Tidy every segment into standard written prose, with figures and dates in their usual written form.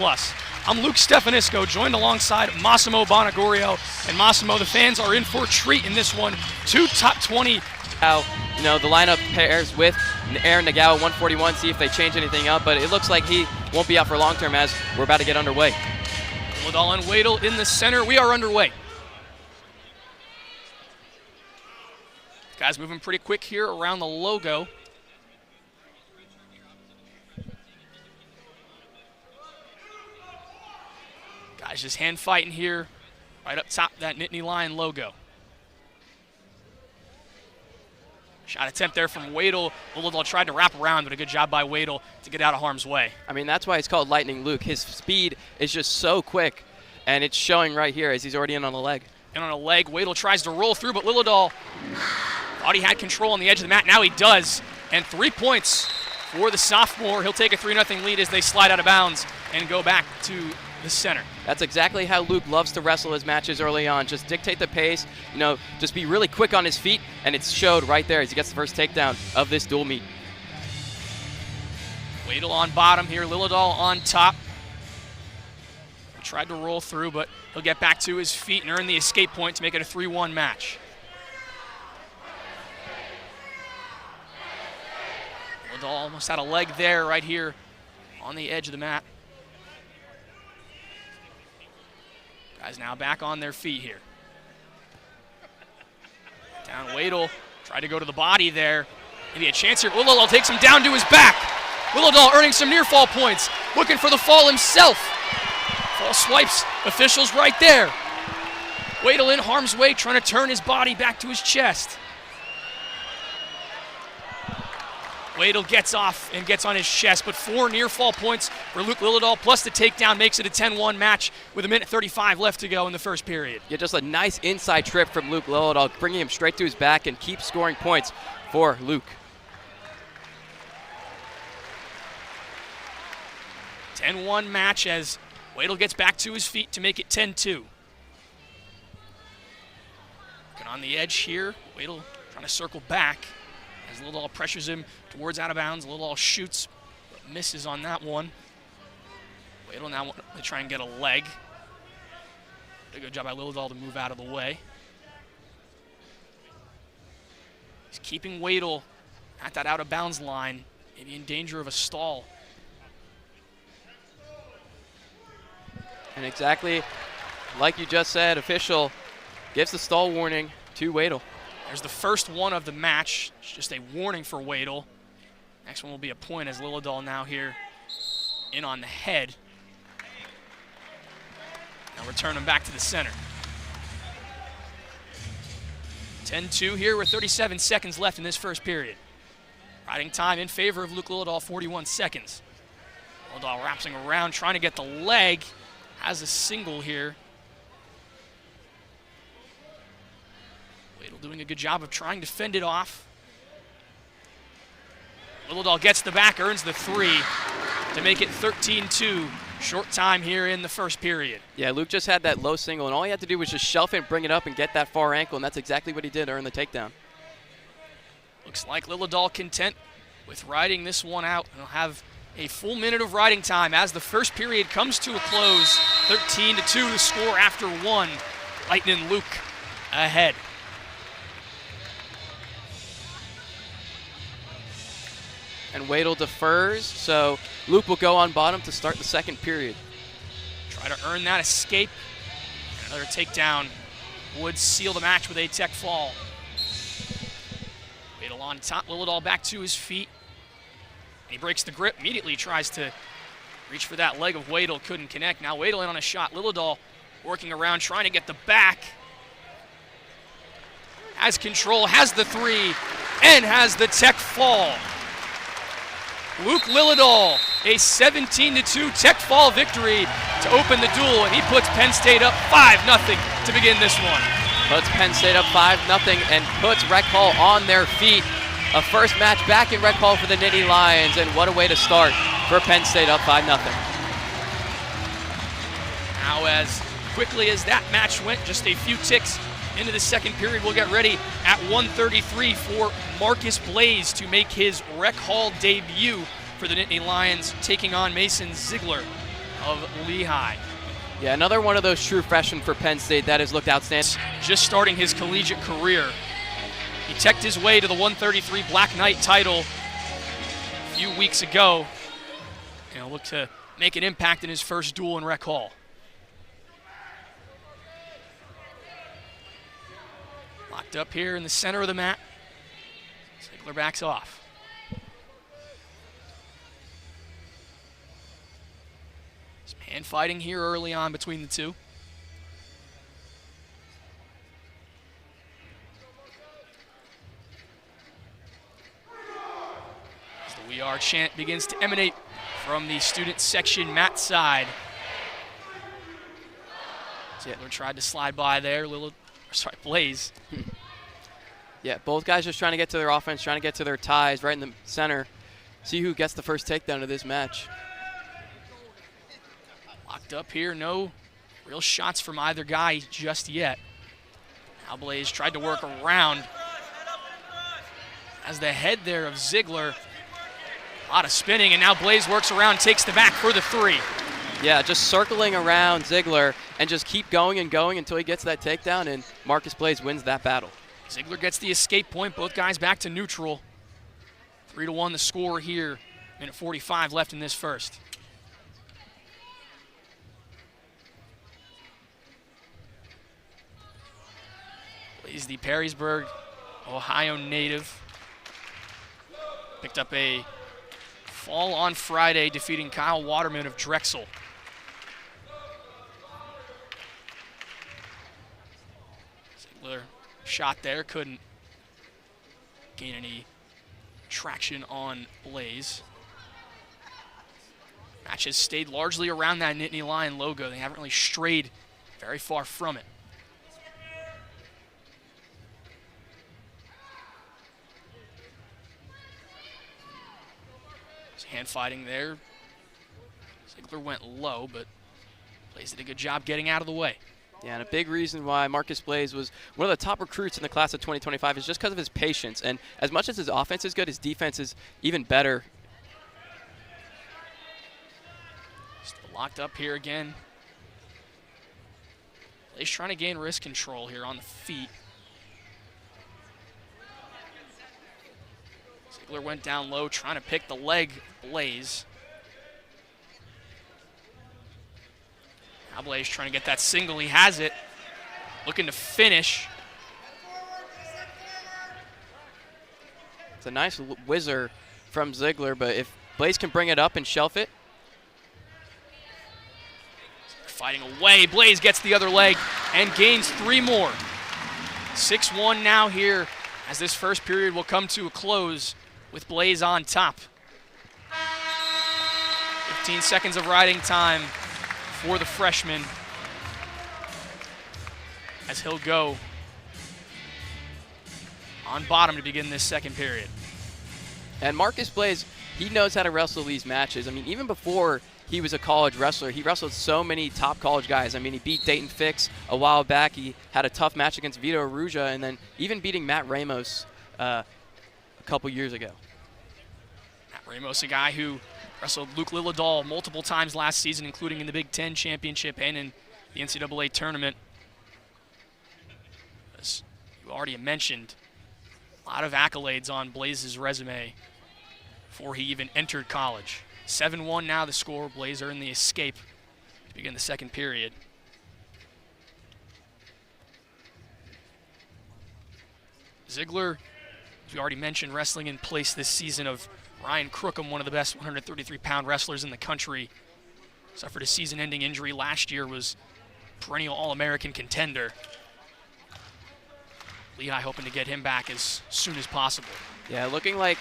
Plus. I'm Luke Stefanisco, joined alongside Massimo Bonagorio. And Massimo, the fans are in for a treat in this one. Two top 20. How, the lineup pairs with Aaron Nagawa, 141, see if they change anything up, but it looks like he won't be out for long term as we're about to get underway. Lillidahl and Wadle in the center. We are underway. Guys moving pretty quick here around the logo. Guys just hand fighting here, right up top, that Nittany Lion logo. Shot attempt there from Wadle. Lillidahl tried to wrap around, but a good job by Wadle to get out of harm's way. I mean, that's why he's called Lightning Luke. His speed is just so quick, and it's showing right here as he's already in on a leg. In on a leg, Wadle tries to roll through, but Lillidahl thought he had control on the edge of the mat. Now he does, and 3 points for the sophomore. He'll take a 3-0 lead as they slide out of bounds and go back to the center. That's exactly how Luke loves to wrestle his matches early on. Just dictate the pace, just be really quick on his feet, and it's showed right there as he gets the first takedown of this dual meet. Wadle on bottom here, Lillidahl on top. He tried to roll through, but he'll get back to his feet and earn the escape point to make it a 3-1 match. Lillidahl almost had a leg there right here on the edge of the mat. Guys now back on their feet here. Down Wadle, tried to go to the body there. Maybe a chance here. Lillidahl takes him down to his back. Lillidahl earning some near fall points, looking for the fall himself. Fall swipes, officials right there. Wadle in harm's way, trying to turn his body back to his chest. Wadle gets off and gets on his chest, but 4 near fall points for Luke Lillidahl, plus the takedown makes it a 10-1 match with 1:35 left to go in the first period. Yeah, just a nice inside trip from Luke Lillidahl, bringing him straight to his back and keep scoring points for Luke. 10-1 match as Wadle gets back to his feet to make it 10-2. Looking on the edge here, Wadle trying to circle back as Lillidahl pressures him towards out of bounds. Lillidahl shoots, but misses on that one. Wadle now want to try and get a leg. Did a good job by Lillidahl to move out of the way. He's keeping Wadle at that out of bounds line, maybe in danger of a stall. And exactly like you just said, official gives the stall warning to Wadle. There's the first one of the match. It's just a warning for Wadle. Next one will be a point as Lillidahl now here in on the head. Now return him back to the center. 10-2 here with 37 seconds left in this first period. Riding time in favor of Luke Lillidahl, 41 seconds. Lillidahl wraps him around, trying to get the leg. Has a single here. Wadle doing a good job of trying to fend it off. Lillidahl gets the back, earns the 3 to make it 13-2. Short time here in the first period. Yeah, Luke just had that low single, and all he had to do was just shelf it, bring it up, and get that far ankle, and that's exactly what he did to earn the takedown. Looks like Lillidahl content with riding this one out. He'll have a full minute of riding time as the first period comes to a close. 13-2 the score after 1. Lightning Luke ahead. And Wadle defers, so Luke will go on bottom to start the second period. Try to earn that escape. Another takedown would seal the match with a tech fall. Wadle on top, Lillidahl back to his feet. He breaks the grip, immediately tries to reach for that leg of Wadle, couldn't connect. Now Wadle in on a shot. Lillidahl working around, trying to get the back. Has control, has the 3, and has the tech fall. Luke Lillidahl, a 17-2 tech fall victory to open the duel, and he puts Penn State up 5-0 to begin this one. Puts Penn State up 5-0 and puts Rec Hall on their feet. A first match back in Rec Hall for the Nittany Lions, and what a way to start for Penn State up 5-0. Now as quickly as that match went, just a few ticks into the second period, we'll get ready at 1:33 for Marcus Blaze to make his Rec Hall debut for the Nittany Lions, taking on Mason Ziegler. of Lehigh. Yeah, another one of those true freshmen for Penn State that has looked outstanding. Just starting his collegiate career. He teched his way to the 133 Black Knight title a few weeks ago. And he'll look to make an impact in his first duel in Rec Hall. Locked up here in the center of the mat. Ziegler backs off. Some hand fighting here early on between the two. As the "We Are" chant begins to emanate from the student section mat side. Ziegler tried to slide by there. Blaze. Yeah, both guys just trying to get to their offense, trying to get to their ties right in the center. See who gets the first takedown of this match. Locked up here, no real shots from either guy just yet. Now Blaze tried to work around. As the head there of Ziegler, a lot of spinning, and now Blaze works around, takes the back for the 3. Yeah, just circling around Ziegler and just keep going and going until he gets that takedown, and Marcus Blaze wins that battle. Ziegler gets the escape point. Both guys back to neutral. 3-1 the score here. Minute 45 left in this first. Blaze, the Perrysburg, Ohio native, picked up a fall on Friday, defeating Kyle Waterman of Drexel. Ziegler shot there, couldn't gain any traction on Blaze. Match has stayed largely around that Nittany Lion logo. They haven't really strayed very far from it. Hand fighting there. Ziegler went low, but Blaze did a good job getting out of the way. Yeah, and a big reason why Marcus Blaze was one of the top recruits in the class of 2025 is just because of his patience. And as much as his offense is good, his defense is even better. Still locked up here again. Blaze trying to gain wrist control here on the feet. Ziegler went down low, trying to pick the leg of Blaze. Now Blaze trying to get that single. He has it. Looking to finish. It's a nice whizzer from Ziegler, but if Blaze can bring it up and shelf it. Fighting away. Blaze gets the other leg and gains 3 more. 6-1 now here as this first period will come to a close with Blaze on top. 15 seconds of riding time for the freshman as he'll go on bottom to begin this second period. And Marcus Blaze, he knows how to wrestle these matches. I mean, even before he was a college wrestler, he wrestled so many top college guys. I mean, he beat Dayton Fix a while back. He had a tough match against Vito Arujau, and then even beating Matt Ramos a couple years ago. Matt Ramos, a guy who wrestled Luke Lillidahl multiple times last season, including in the Big Ten Championship and in the NCAA tournament. As you already mentioned, a lot of accolades on Blaze's resume before he even entered college. 7-1 now the score. Blaze earned the escape to begin the second period. Ziegler, as we already mentioned, wrestling in place this season of Ryan Crookham, one of the best 133-pound wrestlers in the country. Suffered a season-ending injury last year, was perennial All-American contender. Lehigh hoping to get him back as soon as possible. Yeah, looking like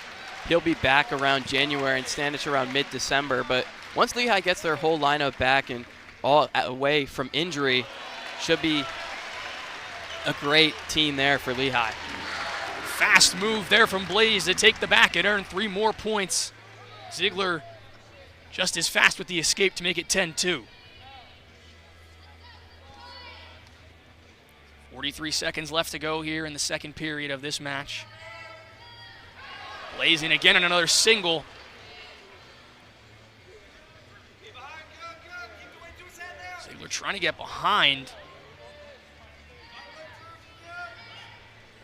he'll be back around January and Standish around mid-December. But once Lehigh gets their whole lineup back and all away from injury, should be a great team there for Lehigh. Fast move there from Blaze to take the back and earn 3 more points. Ziegler just as fast with the escape to make it 10-2. 43 seconds left to go here in the second period of this match. Blaze in again on another single. Ziegler trying to get behind.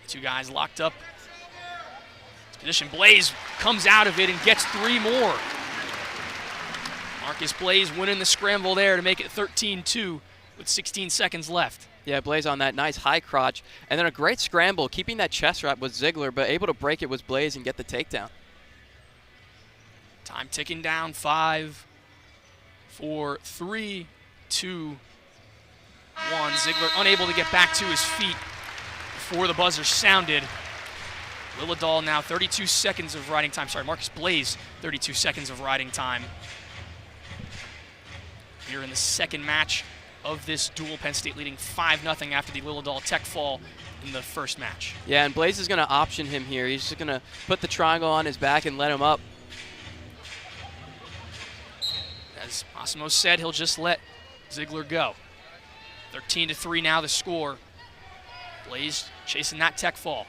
Two guys locked up. Position. Blaze comes out of it and gets 3 more. Marcus Blaze winning the scramble there to make it 13-2 with 16 seconds left. Yeah, Blaze on that nice high crotch. And then a great scramble, keeping that chest wrap was Ziegler, but able to break it was Blaze and get the takedown. Time ticking down. 5, 4, 3, 2, 1. Ziegler unable to get back to his feet before the buzzer sounded. Lillidahl now 32 seconds of riding time. Sorry, Marcus Blaze 32 seconds of riding time. Here in the second match of this duel, Penn State leading 5-0 after the Lillidahl tech fall in the first match. Yeah, and Blaze is going to option him here. He's just going to put the triangle on his back and let him up. As Massimo said, he'll just let Ziegler go. 13-3 now the score. Blaze chasing that tech fall.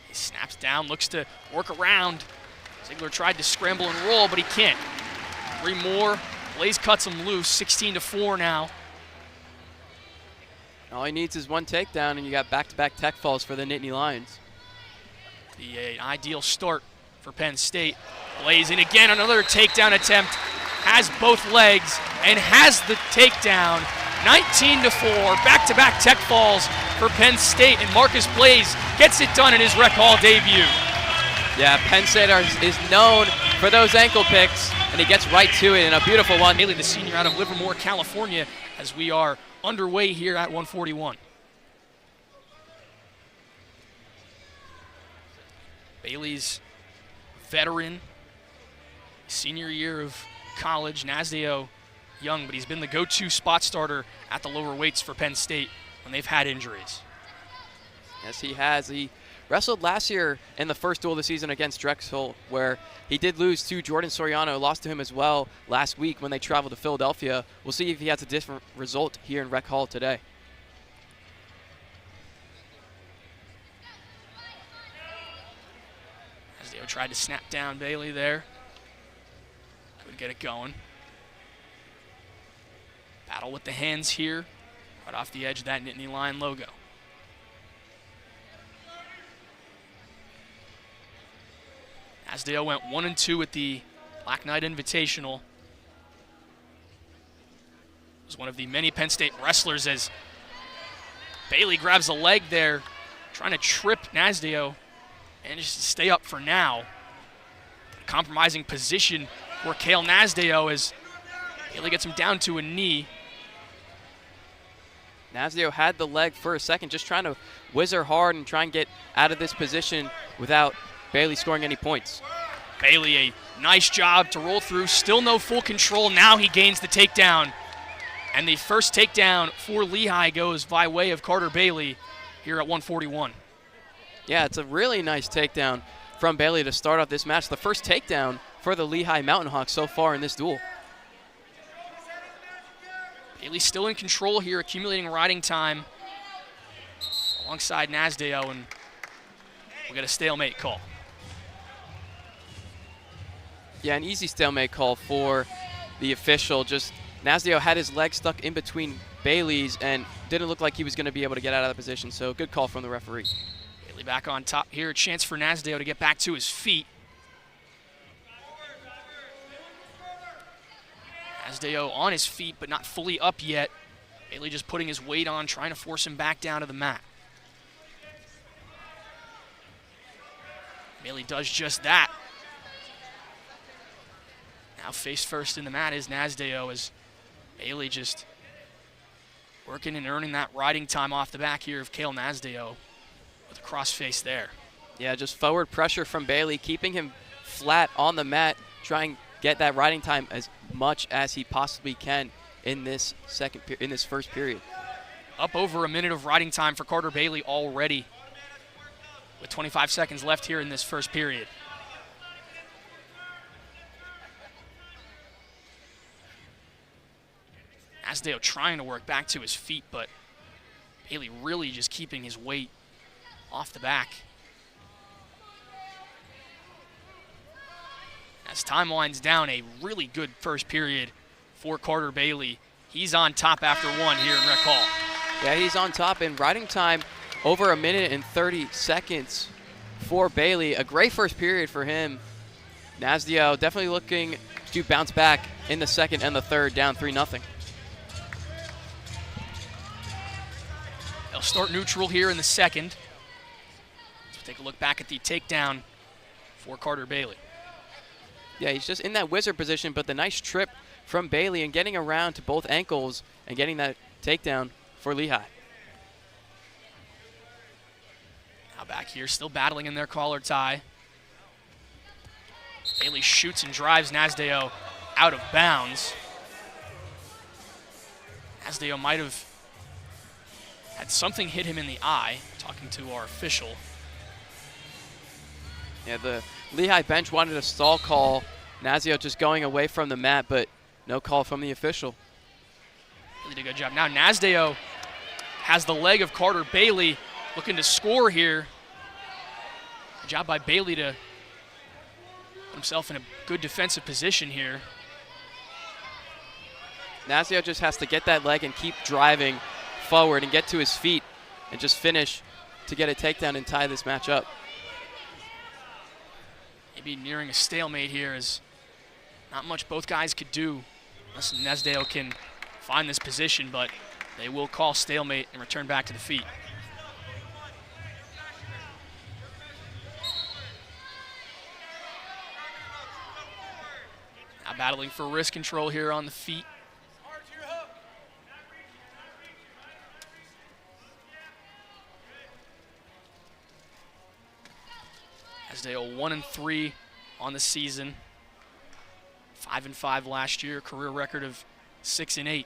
He snaps down, looks to work around. Ziegler tried to scramble and roll, but he can't. 3 more. Blaze cuts him loose. 16-4 now. All he needs is one takedown, and you got back-to-back tech falls for the Nittany Lions. The ideal start for Penn State. Blaze in again, another takedown attempt. Has both legs and has the takedown. 19-4, back-to-back tech falls for Penn State, and Marcus Blaze gets it done in his Rec Hall debut. Yeah, Penn State is known for those ankle picks, and he gets right to it in a beautiful one. Bailey, the senior out of Livermore, California, as we are underway here at 141. Bailey's veteran, senior year of college. Nasdeo young, but he's been the go-to spot starter at the lower weights for Penn State when they've had injuries. Yes, he has. He wrestled last year in the first duel of the season against Drexel, where he did lose to Jordan Soriano, lost to him as well last week when they traveled to Philadelphia. We'll see if he has a different result here in Rec Hall today. Nasdeo tried to snap down Bailey there. Couldn't get it going. Battle with the hands here, right off the edge of that Nittany Lion logo. Nasdeo went 1-2 at the Black Knight Invitational. Was one of the many Penn State wrestlers as Bailey grabs a leg there, trying to trip Nasdeo and just stay up for now. Compromising position for Cale Nasdeo as Bailey gets him down to a knee. Nasdeo had the leg for a second, just trying to whizzer hard and try and get out of this position without Bailey scoring any points. Bailey, a nice job to roll through. Still no full control. Now he gains the takedown. And the first takedown for Lehigh goes by way of Carter Bailey here at 141. Yeah, it's a really nice takedown from Bailey to start off this match. The first takedown for the Lehigh Mountain Hawks so far in this duel. Bailey still in control here, accumulating riding time alongside Nasdeo, and we'll get a stalemate call. Yeah, an easy stalemate call for the official. Just Nasdeo had his leg stuck in between Bailey's and didn't look like he was going to be able to get out of that position, so good call from the referee. Bailey back on top here, a chance for Nasdeo to get back to his feet. Nasdeo on his feet, but not fully up yet. Bailey just putting his weight on, trying to force him back down to the mat. Bailey does just that. Now face first in the mat is Nasdeo as Bailey just working and earning that riding time off the back here of Cale Nasdeo with a cross face there. Yeah, just forward pressure from Bailey, keeping him flat on the mat, trying to get that riding time as much as he possibly can in this first period. Up over a minute of riding time for Carter Bailey already, with 25 seconds left here in this first period. Nasdeo trying to work back to his feet, but Bailey really just keeping his weight off the back. As time winds down, a really good first period for Carter Bailey. He's on top after one here in Rec Hall. Yeah, he's on top in riding time over 1 minute and 30 seconds for Bailey. A great first period for him. Nasdio definitely looking to bounce back in the second and the third, down 3-0. They'll start neutral here in the second. Let's take a look back at the takedown for Carter Bailey. Yeah, he's just in that wizard position, but the nice trip from Bailey and getting around to both ankles and getting that takedown for Lehigh. Now back here, still battling in their collar tie. Bailey shoots and drives Nasdeo out of bounds. Nasdeo might have had something hit him in the eye, talking to our official. Yeah, the Lehigh bench wanted a stall call. Nasdeo just going away from the mat, but no call from the official. Really did a good job. Now Nasdeo has the leg of Carter Bailey, looking to score here. Good job by Bailey to put himself in a good defensive position here. Nasdeo just has to get that leg and keep driving forward and get to his feet and just finish to get a takedown and tie this match up. Maybe nearing a stalemate here, as not much both guys could do unless Nasdeo can find this position, but they will call stalemate and return back to the feet. Now battling for wrist control here on the feet. Nasdeo 1-3 on the season, 5-5 last year, career record of 6-8.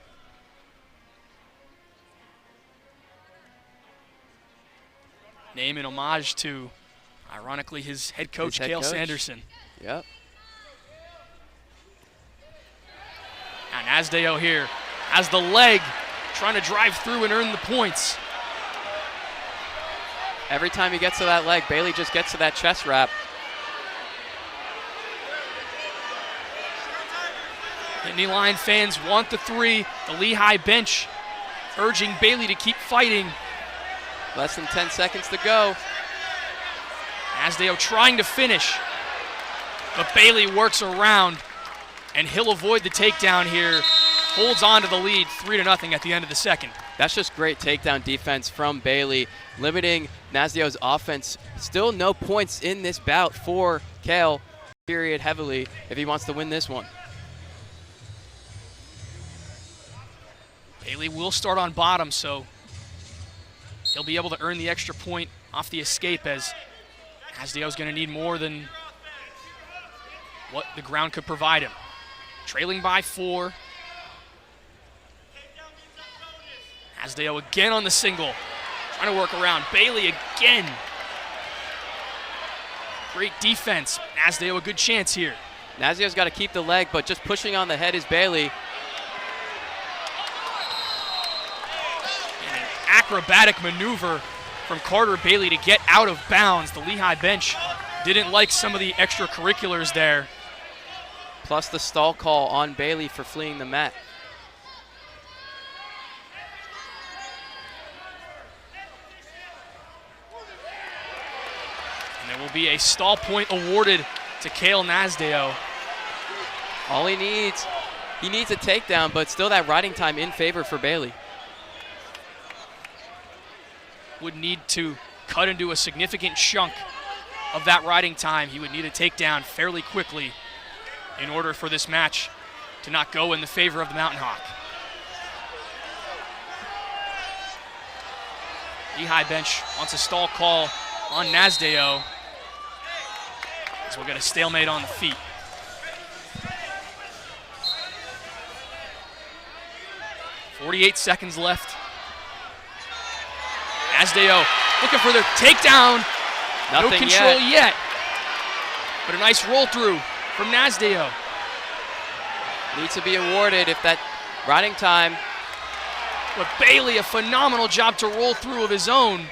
Name in homage to, ironically, his head coach, Cale Sanderson. Yep. And Nasdeo here has the leg, trying to drive through and earn the points. Every time he gets to that leg, Bailey just gets to that chest wrap. Nittany Lion fans want the three. The Lehigh bench urging Bailey to keep fighting. Less than 10 seconds to go. Nasdeo trying to finish, but Bailey works around, and he'll avoid the takedown here. Holds on to the lead, 3-0 at the end of the second. That's just great takedown defense from Bailey, limiting Nasdeo's offense. Still no points in this bout for Cale, period, heavily, if he wants to win this one. Bailey will start on bottom, so he'll be able to earn the extra point off the escape, as Nasdeo's going to need more than what the ground could provide him. Trailing by 4. Nasdeo again on the single, trying to work around. Bailey again. Great defense. Nasdeo a good chance here. Nasdeo's got to keep the leg, but just pushing on the head is Bailey. And an acrobatic maneuver from Carter Bailey to get out of bounds. The Lehigh bench didn't like some of the extracurriculars there. Plus the stall call on Bailey for fleeing the mat. There will be a stall point awarded to Cale Nasdeo. All he needs a takedown, but still that riding time in favor for Bailey. Would need to cut into a significant chunk of that riding time. He would need a takedown fairly quickly in order for this match to not go in the favor of the Mountain Hawk. Lehigh bench wants a stall call on Nasdeo, as we'll get a stalemate on the feet. .48 seconds left. Nasdeo looking for their takedown. Nothing no control yet. But a nice roll through from Nasdeo. Needs to be awarded if that riding time. But Bailey, a phenomenal job to roll through of his own.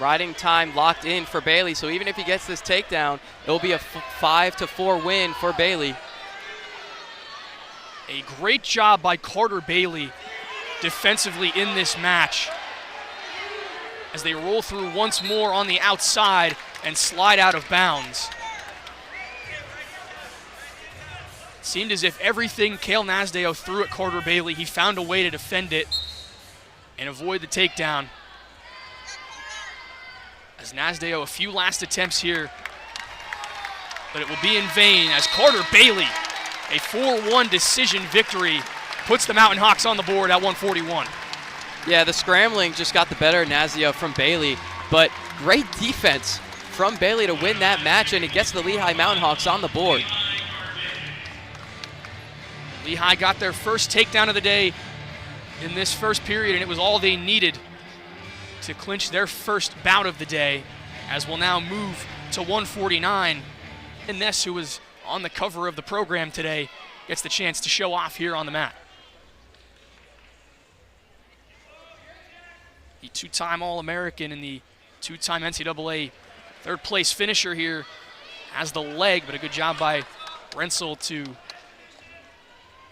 Riding time locked in for Bailey, so even if he gets this takedown, it will be a 5-4 win for Bailey. A great job by Carter Bailey defensively in this match as they roll through once more on the outside and slide out of bounds. It seemed as if everything Cale Nasdeo threw at Carter Bailey, he found a way to defend it and avoid the takedown. As Nasdeo, a few last attempts here, but it will be in vain as Carter Bailey, a 4-1 decision victory, puts the Mountain Hawks on the board at 141. Yeah, the scrambling just got the better of Nasdeo from Bailey, but great defense from Bailey to win that match, and it gets the Lehigh Mountain Hawks on the board. Lehigh got their first takedown of the day in this first period, and it was all they needed to clinch their first bout of the day, as we'll now move to 149. And Ness, who was on the cover of the program today, gets the chance to show off here on the mat. The two-time All-American and the two-time NCAA third-place finisher here has the leg, but a good job by Rensel to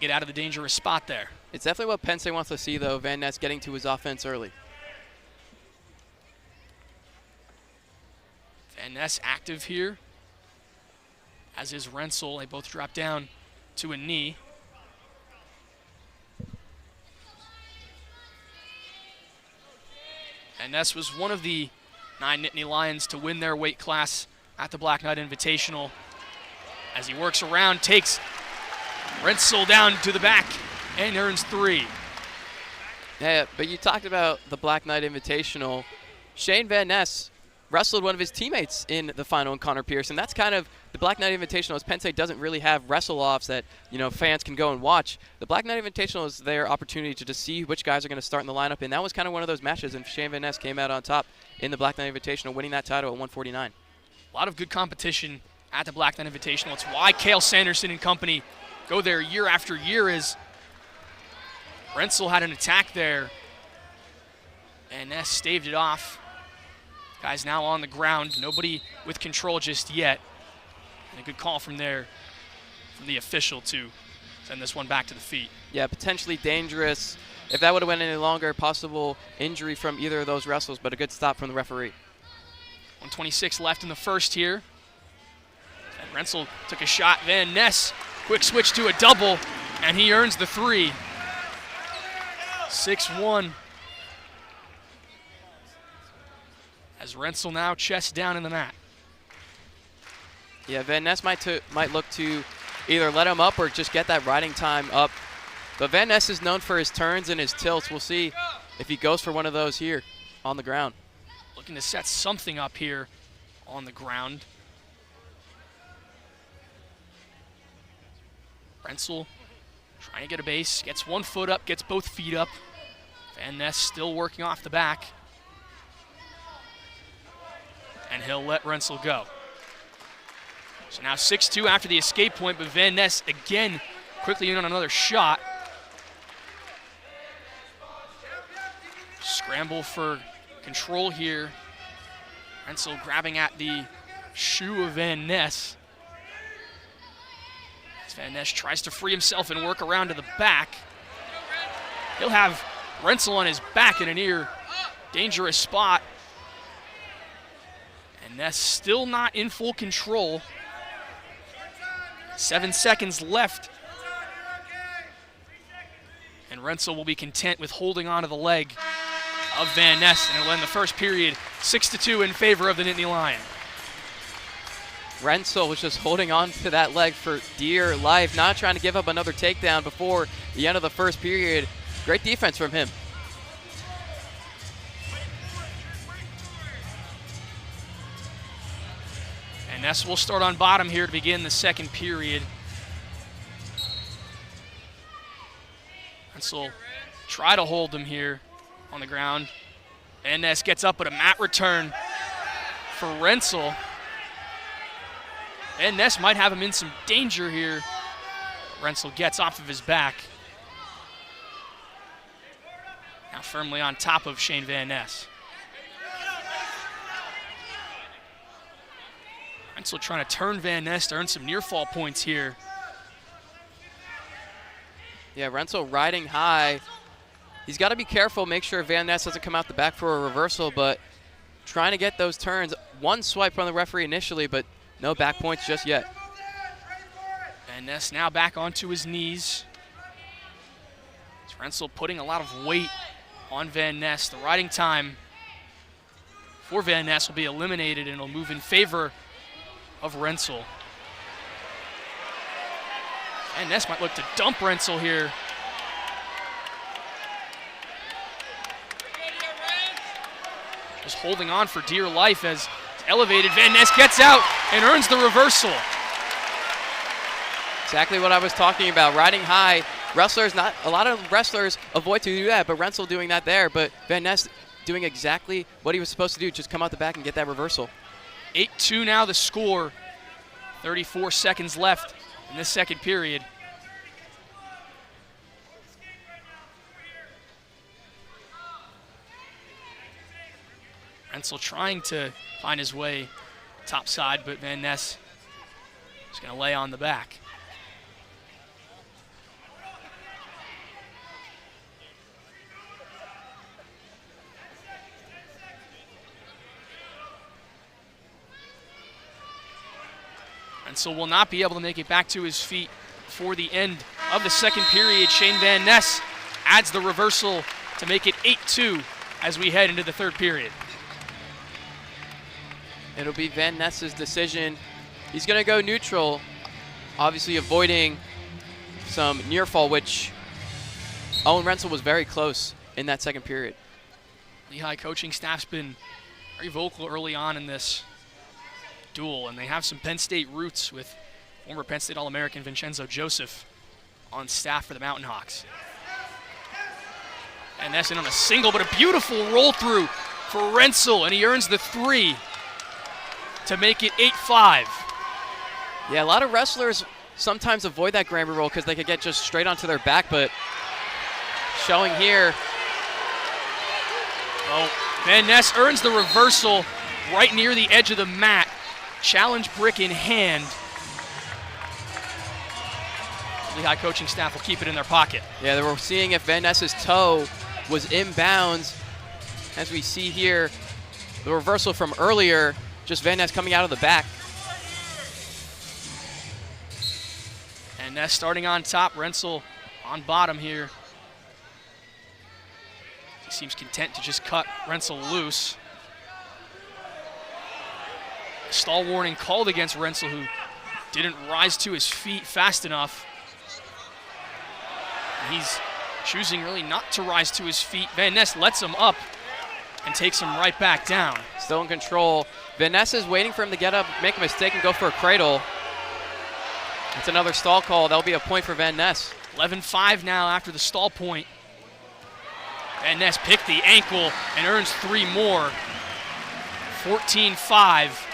get out of the dangerous spot there. It's definitely what Penn State wants to see, though, Van Ness getting to his offense early. Van Ness active here, as is Rensel. They both drop down to a knee. And Ness was one of the 9 Nittany Lions to win their weight class at the Black Knight Invitational. As he works around, takes Rensel down to the back and earns 3. Yeah, but you talked about the Black Knight Invitational. Shane Van Ness wrestled one of his teammates in the final in Connor Pearson. That's kind of the Black Knight Invitational, as Penn State doesn't really have wrestle-offs that, fans can go and watch. The Black Knight Invitational is their opportunity to just see which guys are going to start in the lineup, and that was kind of one of those matches, and Shane Van Ness came out on top in the Black Knight Invitational, winning that title at 149. A lot of good competition at the Black Knight Invitational. It's why Cale Sanderson and company go there year after year, as Rensel had an attack there, and Ness staved it off. Guys now on the ground, nobody with control just yet. And a good call from there, from the official to send this one back to the feet. Yeah, potentially dangerous. If that would have went any longer, possible injury from either of those wrestlers, but a good stop from the referee. 126 left in the first here. And Rensel took a shot. Van Ness, quick switch to a double, and he earns the 3. 6-1. As Rensel now chests down in the mat. Yeah, Van Ness might look to either let him up or just get that riding time up. But Van Ness is known for his turns and his tilts. We'll see if he goes for one of those here on the ground. Looking to set something up here on the ground. Rensel trying to get a base, gets one foot up, gets both feet up. Van Ness still working off the back. And he'll let Rensel go. So now 6-2 after the escape point, but Van Ness again quickly in on another shot. Scramble for control here. Rensel grabbing at the shoe of Van Ness. As Van Ness tries to free himself and work around to the back. He'll have Rensel on his back in a near dangerous spot. And Ness still not in full control. 7 seconds left. And Rensel will be content with holding on to the leg of Van Ness, and it'll end the first period 6-2 in favor of the Nittany Lion. Rensel was just holding on to that leg for dear life, not trying to give up another takedown before the end of the first period. Great defense from him. And Ness will start on bottom here to begin the second period. Rensel try to hold him here on the ground. And Ness gets up, but a mat return for Rensel. And Ness might have him in some danger here. Rensel gets off of his back. Now firmly on top of Shane Van Ness. Rensel trying to turn Van Ness to earn some near fall points here. Yeah, Rensel riding high. He's got to be careful, make sure Van Ness doesn't come out the back for a reversal, but trying to get those turns. One swipe from the referee initially, but no back points just yet. Van Ness now back onto his knees. It's Rensel putting a lot of weight on Van Ness. The riding time for Van Ness will be eliminated and it'll move in favor of Rensel. Van Ness might look to dump Rensel here. Just holding on for dear life as it's elevated. Van Ness gets out and earns the reversal. Exactly what I was talking about. Riding high. Wrestlers, not a lot of wrestlers avoid to do that, but Rensel doing that there. But Van Ness doing exactly what he was supposed to do, just come out the back and get that reversal. 8-2 now the score. 34 seconds left in this second period. Rensel trying to find his way topside, but Van Ness is going to lay on the back. Rensel will not be able to make it back to his feet before the end of the second period. Shane Van Ness adds the reversal to make it 8-2 as we head into the third period. It'll be Van Ness's decision. He's going to go neutral, obviously avoiding some near fall, which Owen Rensel was very close in that second period. Lehigh coaching staff's been very vocal early on in this duel, and they have some Penn State roots with former Penn State All-American Vincenzo Joseph on staff for the Mountain Hawks. And Ness in on a single, but a beautiful roll through for Rensel, and he earns the 3 to make it 8-5. Yeah, a lot of wrestlers sometimes avoid that Granby roll because they could get just straight onto their back, but showing here. Well, Van Ness earns the reversal right near the edge of the mat. Challenge brick in hand. Lehigh coaching staff will keep it in their pocket. Yeah, they were seeing if Van Ness's toe was inbounds. As we see here, the reversal from earlier, just Van Ness coming out of the back. And Ness starting on top, Rensel on bottom here. He seems content to just cut Rensel loose. Stall warning called against Rensel, who didn't rise to his feet fast enough. And he's choosing really not to rise to his feet. Van Ness lets him up and takes him right back down. Still in control. Van Ness is waiting for him to get up, make a mistake, and go for a cradle. It's another stall call. That'll be a point for Van Ness. 11-5 now after the stall point. Van Ness picked the ankle and earns 3 more. 14-5.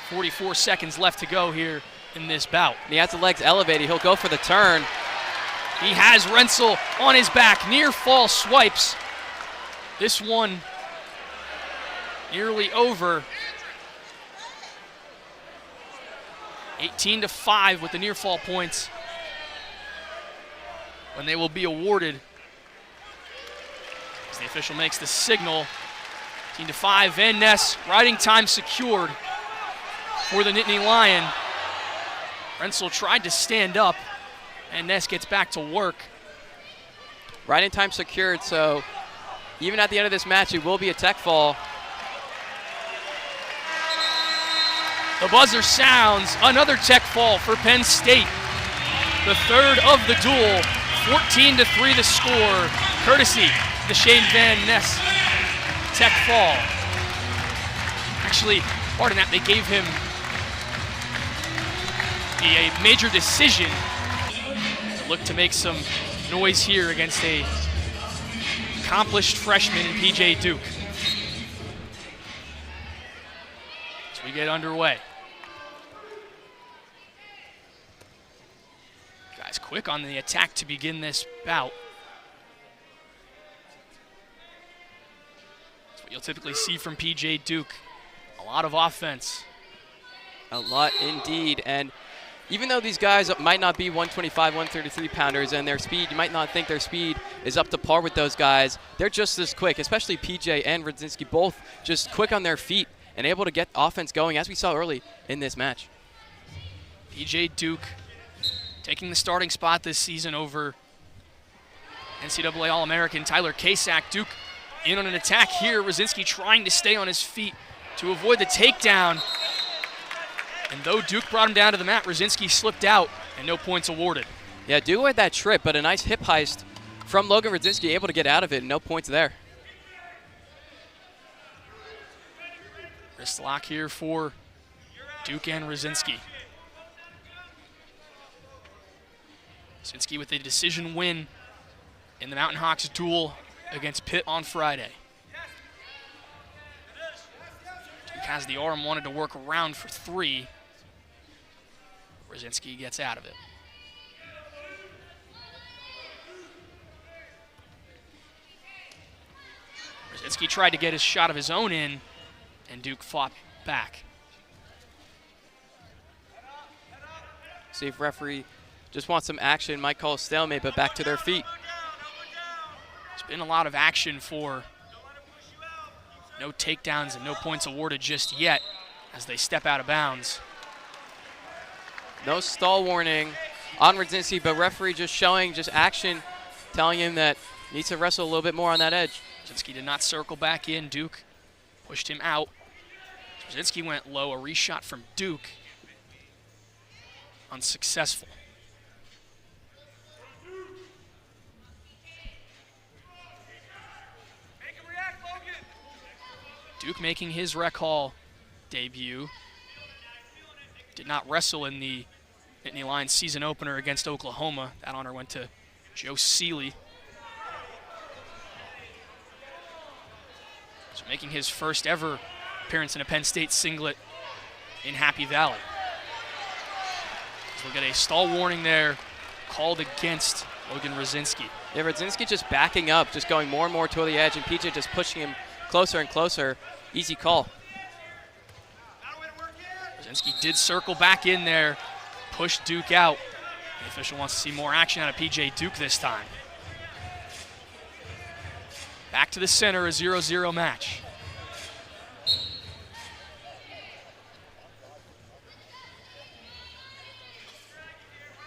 44 seconds left to go here in this bout. And he has the legs elevated. He'll go for the turn. He has Rensel on his back. Near fall swipes. This one nearly over. 18-5 with the near fall points, when they will be awarded as the official makes the signal. 18-5, Van Ness, riding time secured for the Nittany Lion. Rensel tried to stand up, and Ness gets back to work. Riding time secured, so even at the end of this match, it will be a tech fall. The buzzer sounds, another tech fall for Penn State. The third of the duel, 14-3 the score, courtesy the Shane Van Ness tech fall. Actually, pardon that, they gave him a major decision to look to make some noise here against a accomplished freshman in PJ Duke. As we get underway. Guys quick on the attack to begin this bout. That's what you'll typically see from PJ Duke. A lot of offense. A lot indeed. And even though these guys might not be 125, 133 pounders, and their speed, you might not think their speed is up to par with those guys, they're just as quick, especially PJ and Radzinski, both just quick on their feet and able to get offense going, as we saw early in this match. PJ Duke taking the starting spot this season over NCAA All-American Tyler Kasak. Duke in on an attack here. Radzinski trying to stay on his feet to avoid the takedown. And though Duke brought him down to the mat, Radzinski slipped out and no points awarded. Yeah, Duke with that trip, but a nice hip heist from Logan Radzinski, able to get out of it, no points there. Wrist lock here for Duke and Radzinski. Radzinski with a decision win in the Mountain Hawks duel against Pitt on Friday. Duke has the arm, wanted to work around for 3. Radzinski gets out of it. Radzinski tried to get his shot of his own in, and Duke fought back. See if referee just wants some action, might call a stalemate, but back to their feet. There's been a lot of action for no takedowns and no points awarded just yet as they step out of bounds. No stall warning on Radzinski, but referee just showing just action, telling him that he needs to wrestle a little bit more on that edge. Radzinski did not circle back in. Duke pushed him out. Radzinski went low. A reshot from Duke. Unsuccessful. Duke making his rec hall debut. Did not wrestle in the Nittany Lions season opener against Oklahoma. That honor went to Joe Seeley. So making his first ever appearance in a Penn State singlet in Happy Valley. So we'll get a stall warning there called against Logan Radzinski. Yeah, Radzinski just backing up, just going more and more toward the edge, and PJ just pushing him closer and closer. Easy call. Radzinski did circle back in there, pushed Duke out. The official wants to see more action out of PJ Duke this time. Back to the center, a 0-0 match.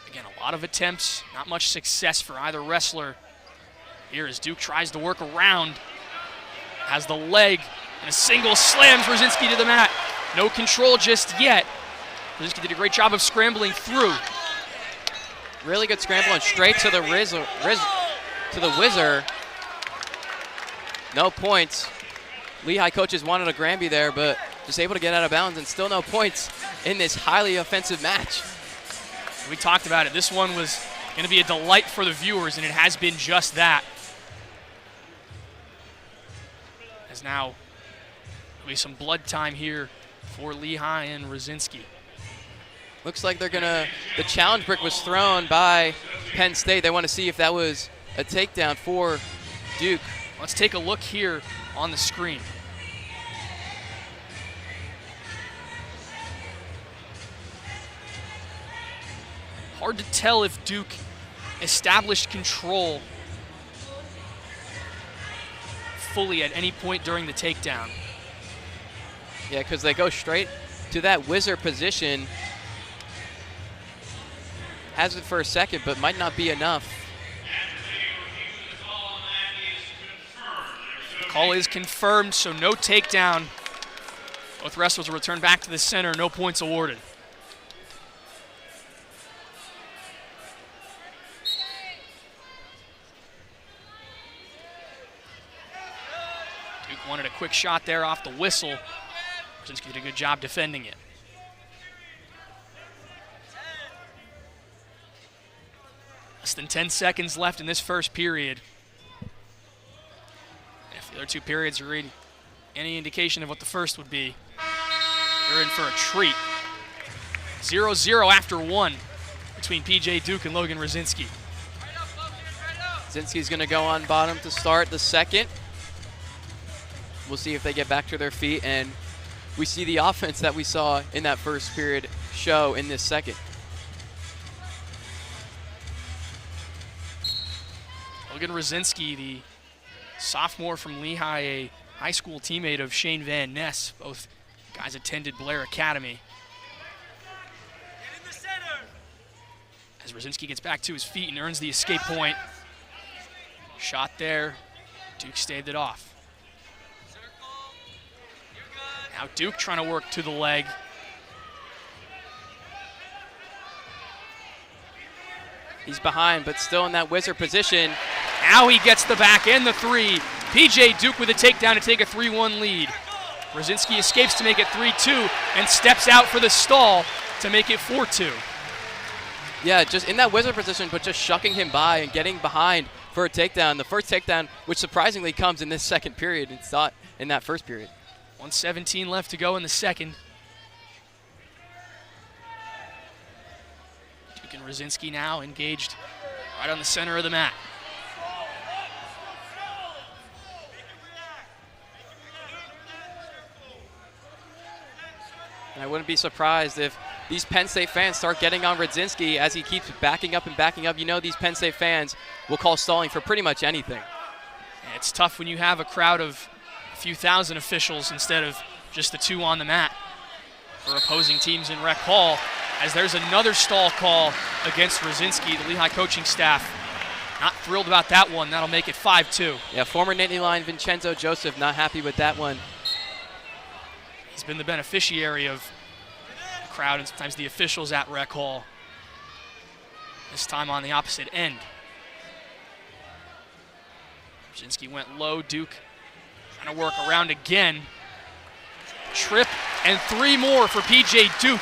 Again, a lot of attempts, not much success for either wrestler. Here as Duke tries to work around, has the leg, and a single slams Radzinski to the mat. No control just yet. Radzinski did a great job of scrambling through. Really good scramble and straight to the whizzer. No points. Lehigh coaches wanted a Granby there, but just able to get out of bounds, and still no points in this highly offensive match. We talked about it. This one was going to be a delight for the viewers, and it has been just that. As now there'll be some blood time here for Lehigh and Radzinski. Looks like they're gonna, the challenge brick was thrown by Penn State. They want to see if that was a takedown for Duke. Let's take a look here on the screen. Hard to tell if Duke established control fully at any point during the takedown. Yeah, because they go straight to that whizzer position. Has it for a second, but might not be enough. The call is confirmed, so no takedown. Both wrestlers will return back to the center, no points awarded. Duke wanted a quick shot there off the whistle. Radzinski did a good job defending it. Less than 10 seconds left in this first period. If the other two periods are any indication of what the first would be, they're in for a treat. 0-0 after 1 between PJ Duke and Logan Radzinski. Radzinski's going to go on bottom to start the second. We'll see if they get back to their feet and we see the offense that we saw in that first period show in this second. Logan Rosinski, the sophomore from Lehigh, a high school teammate of Shane Van Ness. Both guys attended Blair Academy. As Rosinski gets back to his feet and earns the escape point. Shot there. Duke staved it off. Now Duke trying to work to the leg. He's behind, but still in that wizard position. Now he gets the back and the three. PJ Duke with a takedown to take a 3-1 lead. Rosinski escapes to make it 3-2 and steps out for the stall to make it 4-2. Yeah, just in that wizard position, but just shucking him by and getting behind for a takedown. The first takedown, which surprisingly comes in this second period. It's not in that first period. 1:17 left to go in the second. Duke and Rosinski now engaged right on the center of the mat. And I wouldn't be surprised if these Penn State fans start getting on Rosinski as he keeps backing up and backing up. You know these Penn State fans will call stalling for pretty much anything. It's tough when you have a crowd of a few thousand officials instead of just the two on the mat for opposing teams in Rec Hall, as there's another stall call against Rosinski. The Lehigh coaching staff not thrilled about that one. That'll make it 5-2. Yeah, former Nittany Lion Vincenzo Joseph not happy with that one. He's been the beneficiary of the crowd and sometimes the officials at Rec Hall. This time on the opposite end. Rosinski went low. Duke trying to work around again. Trip and three more for PJ Duke.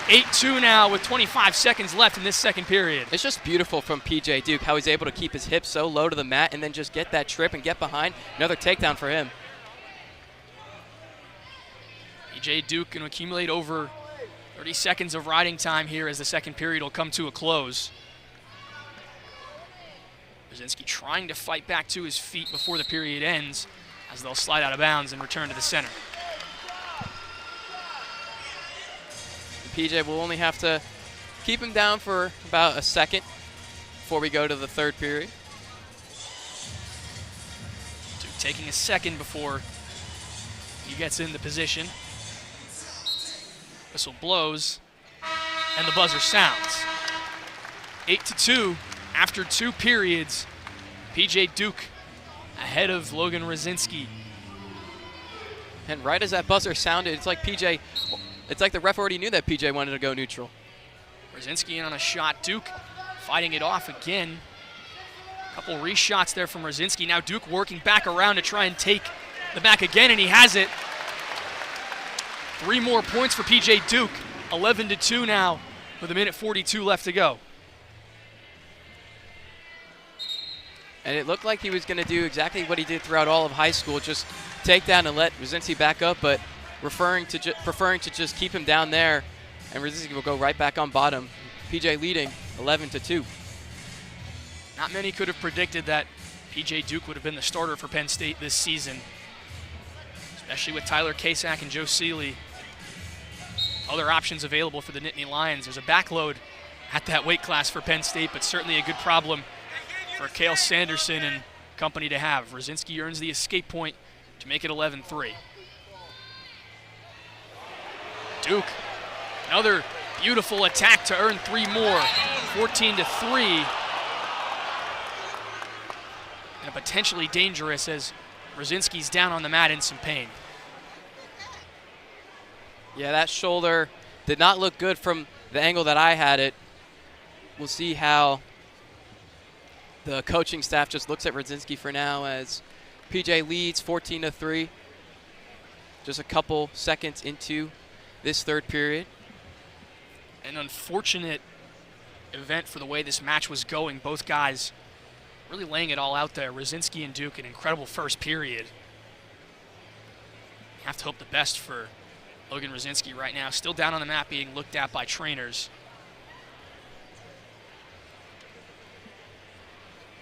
8-2 now with 25 seconds left in this second period. It's just beautiful from PJ Duke how he's able to keep his hips so low to the mat and then just get that trip and get behind. Another takedown for him. PJ Duke going to accumulate over 30 seconds of riding time here as the second period will come to a close. Rosinski trying to fight back to his feet before the period ends as they'll slide out of bounds and return to the center. PJ will only have to keep him down for about a second before we go to the third period. Duke taking a second before he gets into position. Whistle blows and the buzzer sounds. 8-2 after 2 periods. PJ Duke ahead of Logan Rosinski. And right as that buzzer sounded, it's like the ref already knew that PJ wanted to go neutral. Rosinski in on a shot. Duke fighting it off again. A couple reshots there from Rosinski. Now Duke working back around to try and take the back again, and he has it. 3 more points for PJ Duke. 11-2 now with 1:42 left to go. And it looked like he was going to do exactly what he did throughout all of high school, just take down and let Rosinski back up, but preferring to just keep him down there, and Rosinski will go right back on bottom. PJ leading 11-2. Not many could have predicted that PJ Duke would have been the starter for Penn State this season, especially with Tyler Kasak and Joe Seeley. Other options available for the Nittany Lions. There's a backload at that weight class for Penn State, but certainly a good problem for Cale Sanderson and company to have. Rosinski earns the escape point to make it 11-3. Duke, another beautiful attack to earn 3 more. 14-3. And potentially dangerous as Rosinski's down on the mat in some pain. Yeah, that shoulder did not look good from the angle that I had it. We'll see how the coaching staff just looks at Rosinski for now as PJ leads 14-3. Just a couple seconds into this third period. An unfortunate event for the way this match was going. Both guys really laying it all out there. Rosinski and Duke, an incredible first period. You have to hope the best for Logan Rosinski right now. Still down on the mat being looked at by trainers.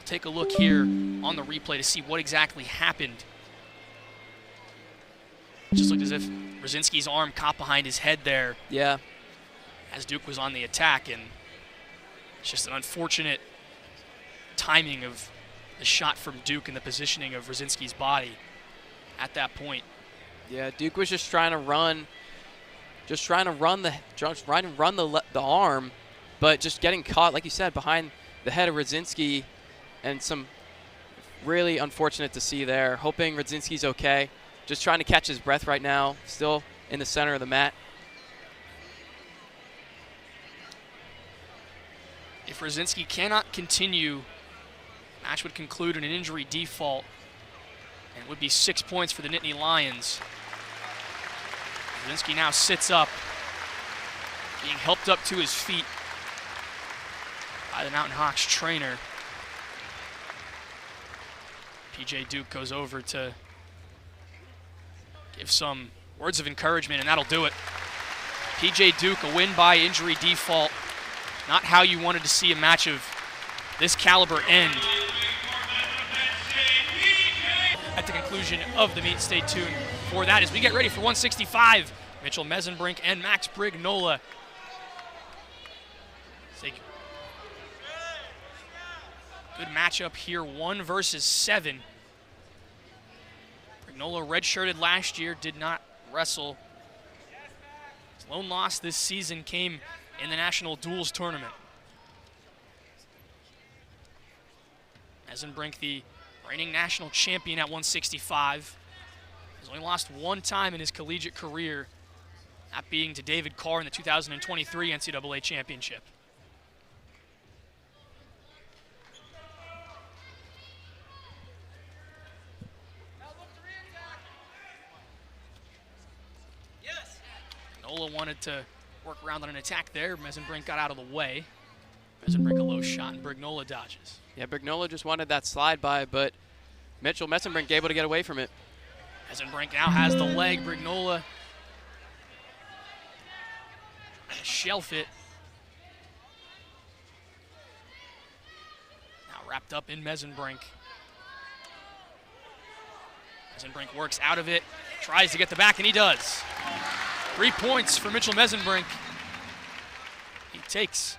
Take a look here on the replay to see what exactly happened. It just looked as if Brzezinski's arm caught behind his head there. Yeah. As Duke was on the attack, and it's just an unfortunate timing of the shot from Duke and the positioning of Brzezinski's body at that point. Yeah, Duke was just trying to run the arm, but just getting caught, like you said, behind the head of Brzezinski, and some really unfortunate to see there. Hoping Brzezinski's okay. Just trying to catch his breath right now, still in the center of the mat. If Brzezinski cannot continue, the match would conclude in an injury default, and it would be 6 points for the Nittany Lions. Brzezinski now sits up, being helped up to his feet by the Mountain Hawks trainer. PJ Duke goes over to give some words of encouragement, and that'll do it. PJ Duke, a win by injury default. Not how you wanted to see a match of this caliber end. At the conclusion of the meet, stay tuned for that as we get ready for 165. Mitchell Mesenbrink and Max Brignola. Good matchup here, 1 versus 7. Brignola redshirted last year, did not wrestle. His lone loss this season came in the National Duels Tournament. Mesenbrink, the reigning national champion at 165. He's only lost 1 time in his collegiate career, that being to David Carr in the 2023 NCAA Championship. Nola wanted to work around on an attack there. Mesenbrink got out of the way. Mesenbrink a low shot, and Brignola dodges. Yeah, Brignola just wanted that slide by, but Mitchell Mesenbrink able to get away from it. Mesenbrink now has the leg. Brignola trying to shelf it. Now wrapped up in Mesenbrink. Mesenbrink works out of it, tries to get the back, and he does. 3 points for Mitchell Mesenbrink. He takes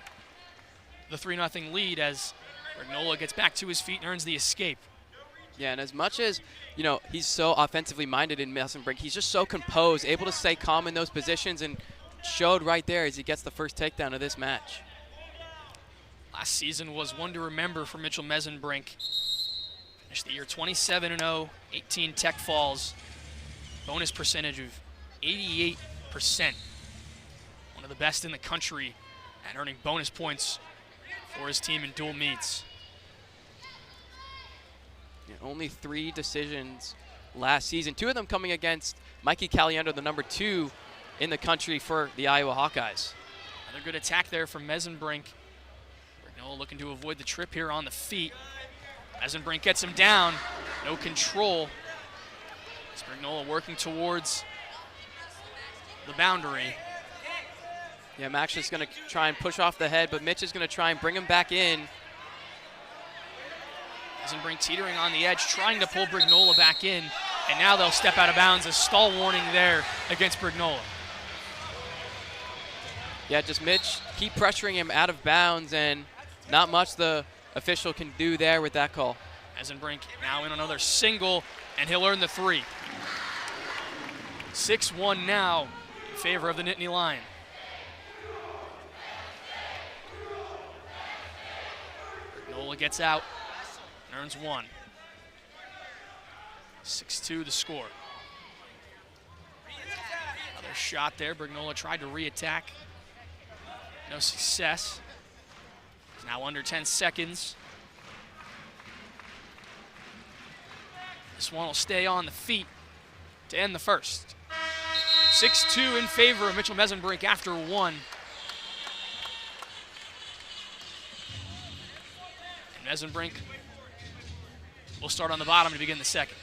the 3-0 lead as Brignola gets back to his feet and earns the escape. Yeah, and as much as, he's so offensively minded in Mesenbrink, he's just so composed, able to stay calm in those positions, and showed right there as he gets the first takedown of this match. Last season was one to remember for Mitchell Mesenbrink. Finished the year 27-0, 18 tech falls, bonus percentage of 88%. One of the best in the country at earning bonus points for his team in dual meets. Yeah, only 3 decisions last season, 2 of them coming against Mikey Caliendo, the number 2 in the country for the Iowa Hawkeyes. Another good attack there from Mesenbrink. Brignola looking to avoid the trip here on the feet. Mesenbrink gets him down, no control. Brignola working towards the boundary. Yeah, Max is going to try and push off the head, but Mitch is going to try and bring him back in. Mesenbrink teetering on the edge, trying to pull Brignola back in, and now they'll step out of bounds. A stall warning there against Brignola. Yeah, just Mitch keep pressuring him out of bounds, and not much the official can do there with that call. Mesenbrink now in another single, and he'll earn the 3. 6-1 now in favor of the Nittany Lion. Brignola gets out and earns 1. 6-2 the score. Another shot there. Brignola tried to re-attack. No success. It's now under 10 seconds. This one will stay on the feet to end the first. 6-2 in favor of Mitchell Mesenbrink after 1. And Mesenbrink will start on the bottom to begin the second.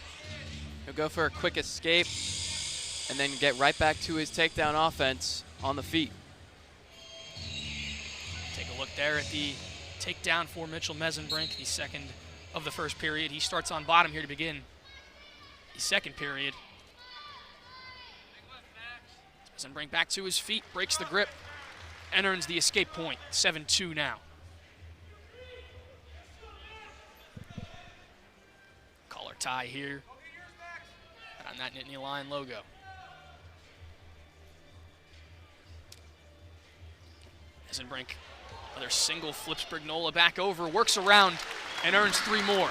He'll go for a quick escape and then get right back to his takedown offense on the feet. Take a look there at the takedown for Mitchell Mesenbrink, the second of the first period. He starts on bottom here to begin the second period. Mesenbrink back to his feet, breaks the grip, and earns the escape point. 7-2 now. Collar tie here on that Nittany Lion logo. Mesenbrink, another single, flips Brignola back over, works around, and earns 3 more.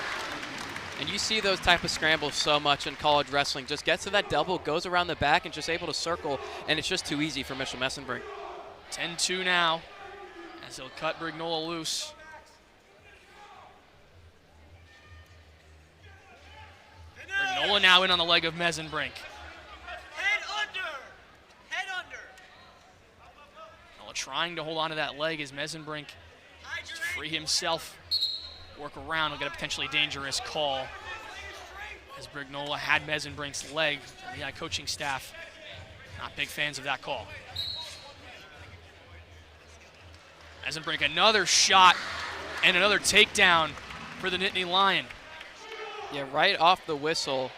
And you see those type of scrambles so much in college wrestling. Just gets to that double, goes around the back, and just able to circle, and it's just too easy for Mitchell Mesenbrink. 10-2 now, as he'll cut Brignola loose. Brignola now in on the leg of Mesenbrink. Head under! Head under! Brignola trying to hold on to that leg as Mesenbrink to free himself. Work around, will get a potentially dangerous call. As Brignola had Mesenbrink's leg, the Lehigh coaching staff not big fans of that call. Mesenbrink another shot and another takedown for the Nittany Lion. Yeah, right off the whistle.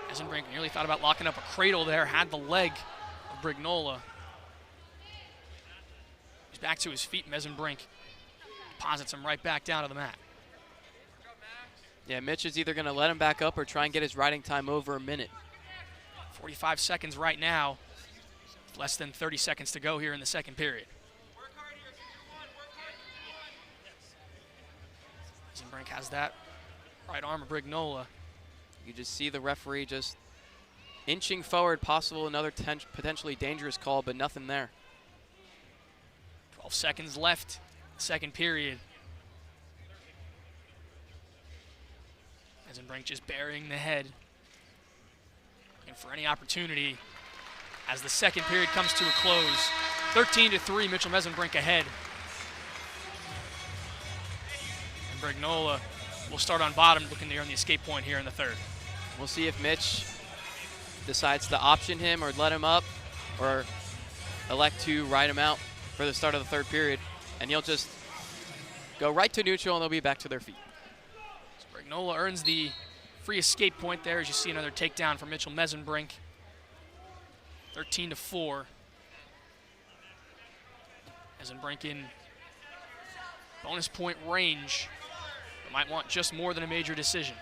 Mesenbrink nearly thought about locking up a cradle there, had the leg of Brignola. He's back to his feet, Mesenbrink deposits him right back down to the mat. Yeah, Mitch is either going to let him back up or try and get his riding time over a minute. 45 seconds right now. Less than 30 seconds to go here in the second period. Mesenbrink has that right arm of Brignola. You just see the referee just inching forward, possible another potentially dangerous call, but nothing there. 12 seconds left, second period. Mesenbrink just burying the head, looking for any opportunity as the second period comes to a close. 13-3, Mitchell Mesenbrink ahead. And Brignola will start on bottom, looking to earn the escape point here in the third. We'll see if Mitch decides to option him or let him up, or elect to ride him out for the start of the third period. And he'll just go right to neutral, and they'll be back to their feet. So Brignola earns the free escape point there, as you see another takedown from Mitchell Mesenbrink. 13-4. Mesenbrink in bonus point range, but might want just more than a major decision.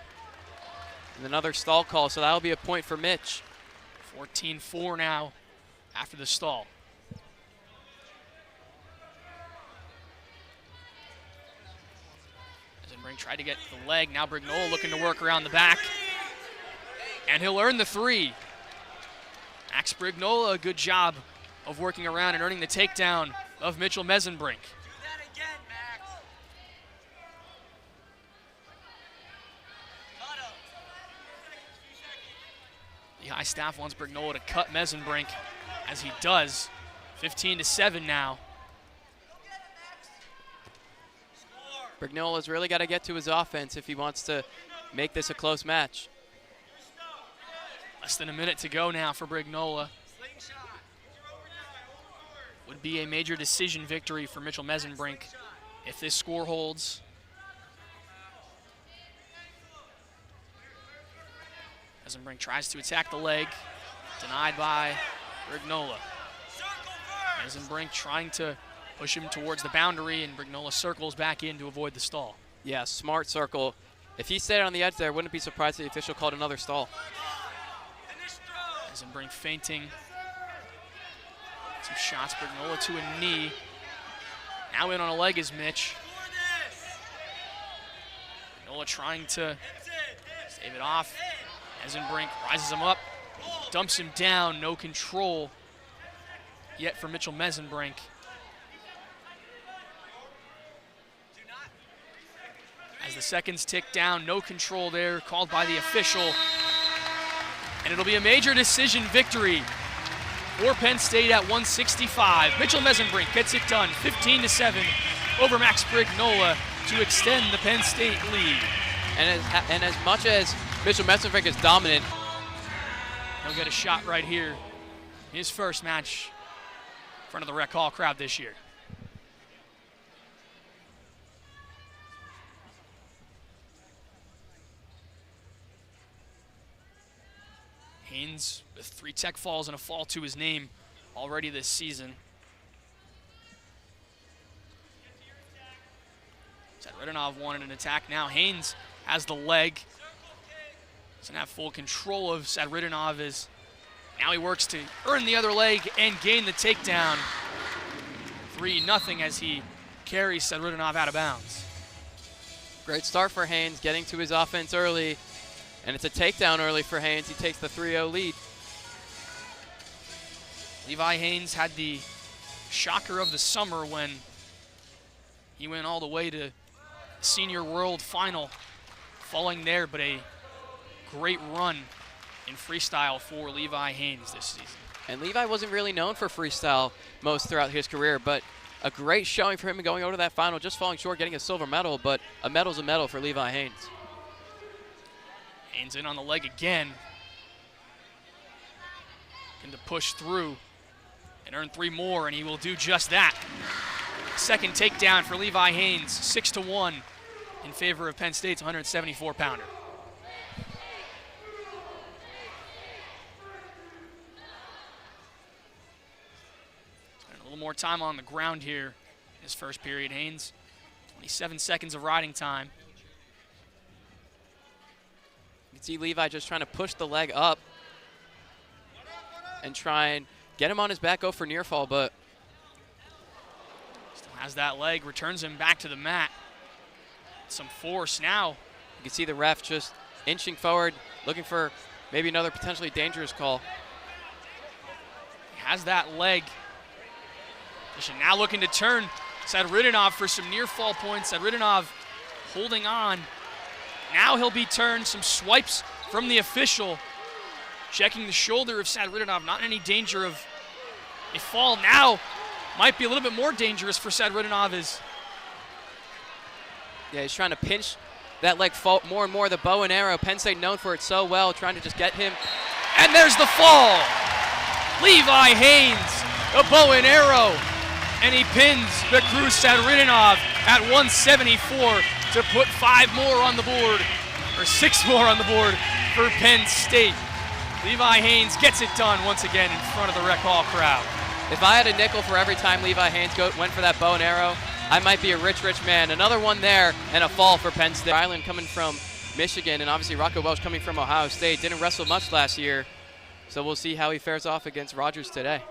And another stall call, so that'll be a point for Mitch. 14-4 now after the stall. Mesenbrink tried to get the leg. Now Brignola looking to work around the back. And he'll earn the 3. Max Brignola, a good job of working around and earning the takedown of Mitchell Mesenbrink. Do that again, Max. Cut him. Lehigh staff wants Brignola to cut Mesenbrink, as he does. 15-7 now. Brignola's really got to get to his offense if he wants to make this a close match. Less than a minute to go now for Brignola. Would be a major decision victory for Mitchell Mesenbrink if this score holds. Mesenbrink tries to attack the leg, denied by Brignola. Mesenbrink trying to push him towards the boundary, and Brignola circles back in to avoid the stall. Yeah, smart circle. If he stayed on the edge there, wouldn't be surprised if the official called another stall. Mesenbrink feinting. Some shots, Brignola to a knee. Now in on a leg is Mitch. Brignola trying to save it off. Mesenbrink rises him up, dumps him down, no control yet for Mitchell Mesenbrink. As the seconds tick down, no control there, called by the official. And it'll be a major decision victory for Penn State at 165. Mitchell Mesenbrink gets it done, 15-7 over Max Brignola to extend the Penn State lead. And as much as Mitchell Mesenbrink is dominant, he'll get a shot right here. His first match in front of the Rec Hall crowd this year. Haynes with 3 tech falls and a fall to his name already this season. Sadridinov wanted an attack now. Haynes has the leg. Doesn't have full control of Sadridinov as now he works to earn the other leg and gain the takedown. 3-0 as he carries Sadridinov out of bounds. Great start for Haynes, getting to his offense early. And it's a takedown early for Haynes. He takes the 3-0 lead. Levi Haynes had the shocker of the summer when he went all the way to Senior World Final, falling there, but a great run in freestyle for Levi Haynes this season. And Levi wasn't really known for freestyle most throughout his career, but a great showing for him going over to that final, just falling short, getting a silver medal, but a medal's a medal for Levi Haynes. Haynes in on the leg again. Looking to push through and earn 3 more, and he will do just that. Second takedown for Levi Haynes, 6-1 in favor of Penn State's 174-pounder. Spending a little more time on the ground here in his first period. Haynes, 27 seconds of riding time. You can see Levi just trying to push the leg up and try and get him on his back, go for near fall, but still has that leg, returns him back to the mat. Some force now. you can see the ref just inching forward, looking for maybe another potentially dangerous call. He has that leg. Now looking to turn Sadridinov for some near fall points. Sadridinov holding on. Now he'll be turned. Some swipes from the official. Checking the shoulder of Sadridinov. Not in any danger of a fall. Now might be a little bit more dangerous for Sadridinov. Yeah, he's trying to pinch that leg more and more. The bow and arrow, Penn State known for it so well, trying to just get him. And there's the fall. Levi Haynes, the bow and arrow. And he pins the Cruz Sadridinov at 174 to put 5 more on the board, or 6 more on the board for Penn State. Levi Haynes gets it done once again in front of the Rec Hall crowd. If I had a nickel for every time Levi Haynes went for that bow and arrow, I might be a rich, rich man. Another one there and a fall for Penn State. Island coming from Michigan, and obviously Rocco Welsh coming from Ohio State. Didn't wrestle much last year, so we'll see how he fares off against Rogers today.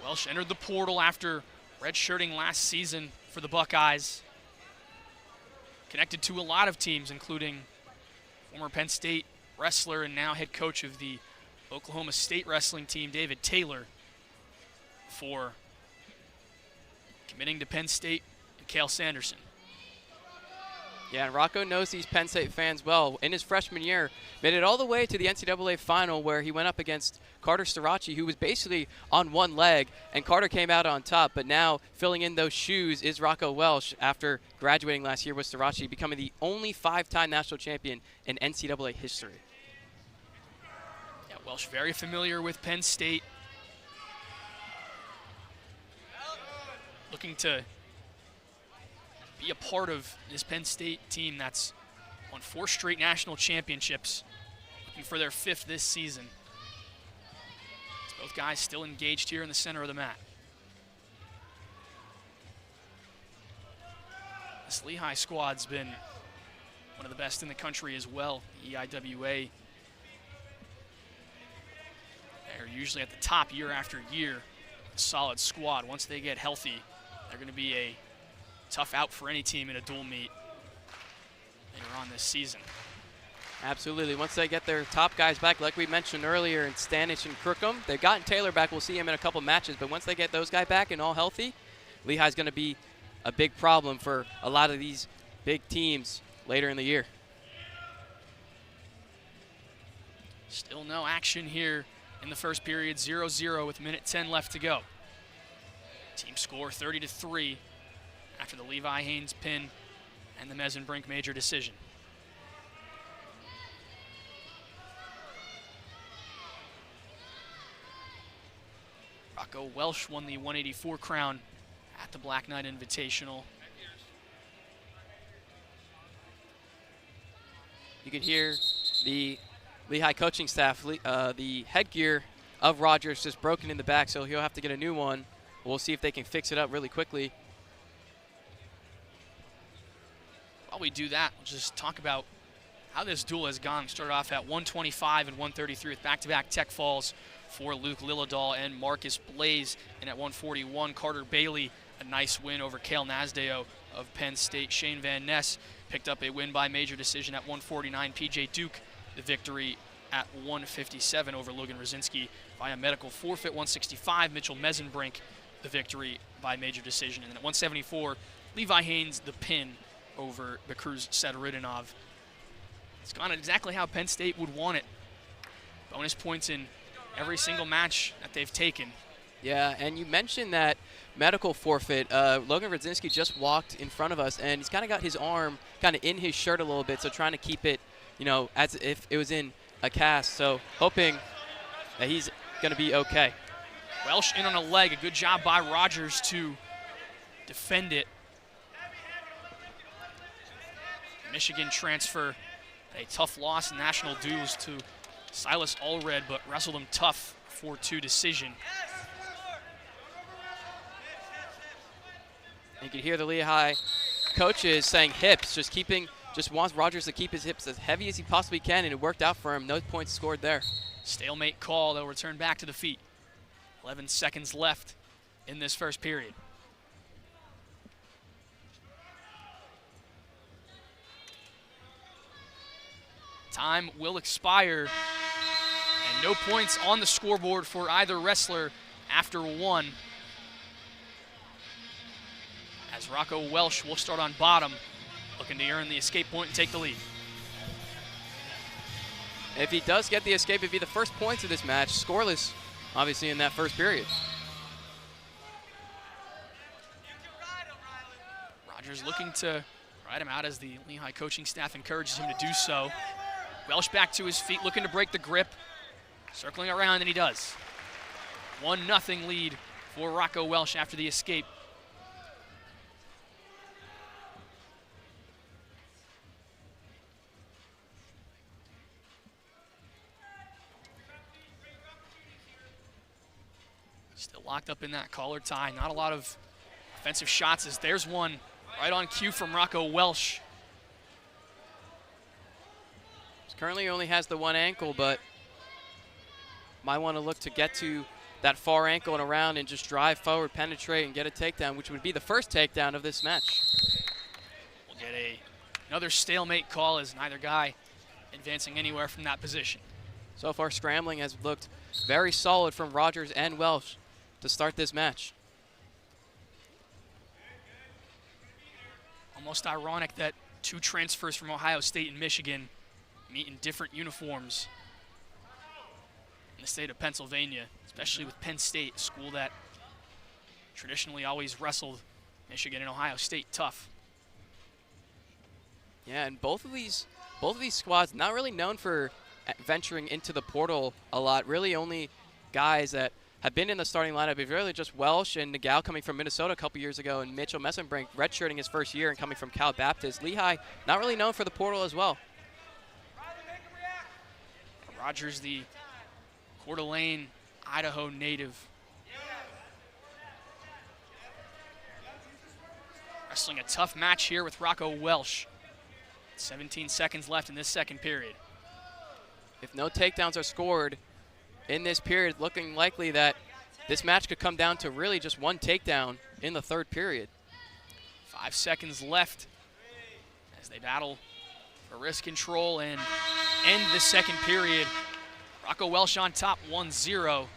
Welsh entered the portal after redshirting last season for the Buckeyes. Connected to a lot of teams, including former Penn State wrestler and now head coach of the Oklahoma State wrestling team, David Taylor, for committing to Penn State and Cale Sanderson. Yeah, and Rocco knows these Penn State fans well. In his freshman year, made it all the way to the NCAA final where he went up against Carter Starachi, who was basically on one leg, and Carter came out on top. But now filling in those shoes is Rocco Welsh after graduating last year with Starachi, becoming the only 5-time national champion in NCAA history. Yeah, Welsh very familiar with Penn State. Looking to be a part of this Penn State team that's won 4 straight national championships, looking for their 5th this season. As both guys still engaged here in the center of the mat. This Lehigh squad's been one of the best in the country as well, the EIWA. They're usually at the top year after year. A solid squad. Once they get healthy, they're going to be a tough out for any team in a dual meet later on this season. Absolutely. Once they get their top guys back, like we mentioned earlier, in Stanich and Crookham, they've gotten Taylor back. We'll see him in a couple matches. But once they get those guys back and all healthy, Lehigh's going to be a big problem for a lot of these big teams later in the year. Still no action here in the first period, 0-0 with 1:10 left to go. Team score 30-3 after the Levi Haynes pin and the Mesenbrink major decision. Rocco Welsh won the 184 crown at the Black Knight Invitational. You can hear The Lehigh coaching staff, the headgear of Rogers just broken in the back, so he'll have to get a new one. We'll see if they can fix it up really quickly. While we do that, we'll just talk about how this duel has gone. We started off at 125 and 133 with back-to-back tech falls for Luke Lillidahl and Marcus Blaze. And at 141, Carter Bailey, a nice win over Cale Nasdeo of Penn State. Shane Van Ness picked up a win by major decision at 149. PJ Duke, the victory at 157 over Logan Rosinski via medical forfeit. 165, Mitchell Mesenbrink, the victory by major decision. And then at 174, Levi Haynes, the pin over the Cruz Sederidinov. It's gone exactly how Penn State would want it. Bonus points in every single match that they've taken. Yeah, and you mentioned that medical forfeit. Logan Rosinski just walked in front of us, and he's kind of got his arm kind of in his shirt a little bit, so trying to keep it, you know, as if it was in a cast. So hoping that he's going to be okay. Welsh in on a leg. A good job by Rogers to defend it. Michigan transfer, a tough loss in national duels to Silas Allred, but wrestled him tough 4-2 decision. You can hear the Lehigh coaches saying hips, just wants Rogers to keep his hips as heavy as he possibly can, and it worked out for him. No points scored there. Stalemate call. They'll return back to the feet. 11 seconds left in this first period. Time will expire, and no points on the scoreboard for either wrestler after one. As Rocco Welsh will start on bottom, looking to earn the escape point and take the lead. If he does get the escape, it'd be the first points of this match, scoreless, obviously, in that first period. Rogers looking to ride him out as the Lehigh coaching staff encourages him to do so. Welsh back to his feet, looking to break the grip. Circling around, and he does. 1-0 lead for Rocco Welsh after the escape. Still locked up in that collar tie. Not a lot of offensive shots, as there's one right on cue from Rocco Welsh. Currently only has the one ankle, but might want to look to get to that far ankle and around and just drive forward, penetrate, and get a takedown, which would be the first takedown of this match. We'll get another stalemate call as neither guy advancing anywhere from that position. So far, scrambling has looked very solid from Rogers and Welsh to start this match. Almost ironic that two transfers from Ohio State and Michigan meet in different uniforms in the state of Pennsylvania, especially with Penn State, a school that traditionally always wrestled Michigan and Ohio State tough. Yeah, and both of these squads not really known for venturing into the portal a lot. Really only guys that have been in the starting lineup. It's really just Welsh and Nagel coming from Minnesota a couple years ago, and Mitchell Mesenbrink redshirting his first year and coming from Cal Baptist. Lehigh not really known for the portal as well. Rogers, the Coeur d'Alene, Idaho native. Wrestling a tough match here with Rocco Welsh. 17 seconds left in this second period. If no takedowns are scored in this period, looking likely that this match could come down to really just one takedown in the third period. 5 seconds left as they battle for wrist control and end the second period. Rocco Welsh on top, 1-0.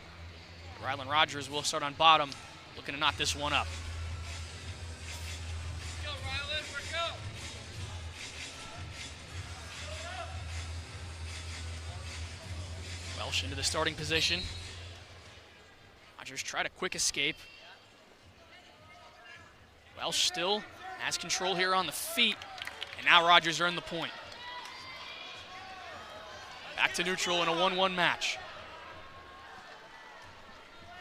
Rylan Rogers will start on bottom, looking to knot this one up. Go, Rylan, let's go. Welsh into the starting position. Rogers tried a quick escape. Welsh still has control here on the feet, and now Rogers earned the point. Back to neutral in a 1-1 match.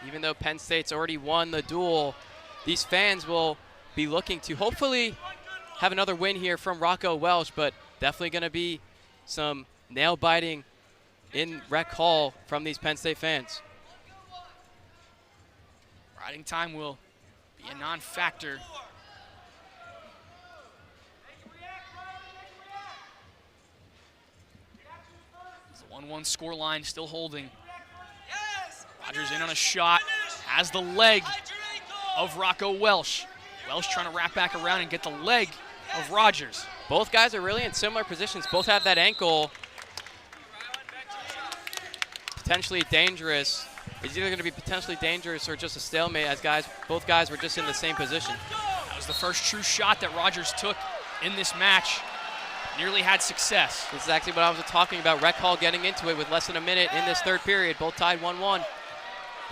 Even though Penn State's already won the duel, these fans will be looking to hopefully have another win here from Rocco Welsh, but definitely going to be some nail-biting in Rec Hall from these Penn State fans. Riding time will be a non-factor. It's a 1-1 score line still holding. Rogers in on a shot, has the leg of Rocco Welsh. Welsh trying to wrap back around and get the leg of Rogers. Both guys are really in similar positions. Both have that ankle. Potentially dangerous. It's either going to be potentially dangerous or just a stalemate, as both guys were just in the same position. That was the first true shot that Rogers took in this match. Nearly had success. This is actually what I was talking about. Rec Hall getting into it with less than a minute in this third period. Both tied 1-1.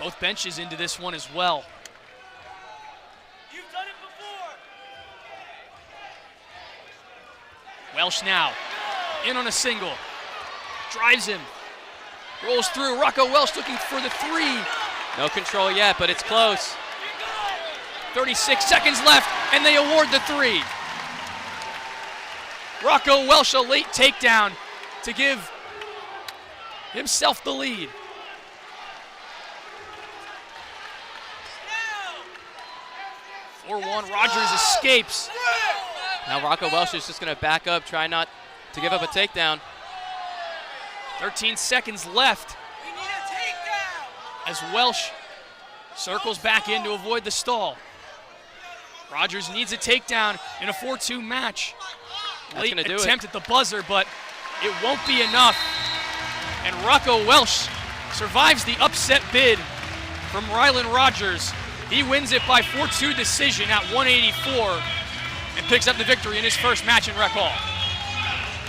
Both benches into this one as well. You've done it before. Welsh now, in on a single. Drives him. Rolls through. Rocco Welsh looking for the three. No control yet, but it's close. 36 seconds left, and they award the three. Rocco Welsh a late takedown to give himself the lead. Now. 4-1, Rogers escapes. Now Rocco Welsh is just going to back up, try not to give up a takedown. 13 seconds left We need a takedown. as Welsh circles back in to avoid the stall. Rogers needs a takedown in a 4-2 match. That's Late gonna do attempt at the buzzer, but it won't be enough. And Rocco Welsh survives the upset bid from Rylan Rogers. He wins it by 4-2 decision at 184 and picks up the victory in his first match in Rec Hall.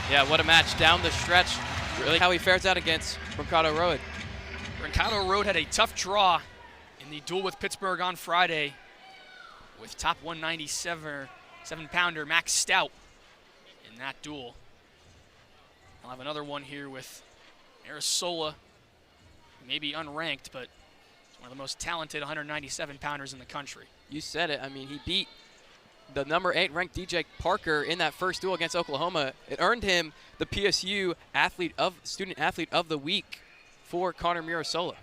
Yeah, what a match down the stretch. Really how he fares out against Mercado Road. Mercado Road had a tough draw in the duel with Pittsburgh on Friday with top 197-pounder Max Stout in that duel. I'll have another one here with Arisola, maybe unranked, but one of the most talented 197-pounders in the country. You said it. I mean, he beat the number 8 ranked DJ Parker in that first duel against Oklahoma. It earned him the PSU Student Athlete of the Week for Connor Mirasola.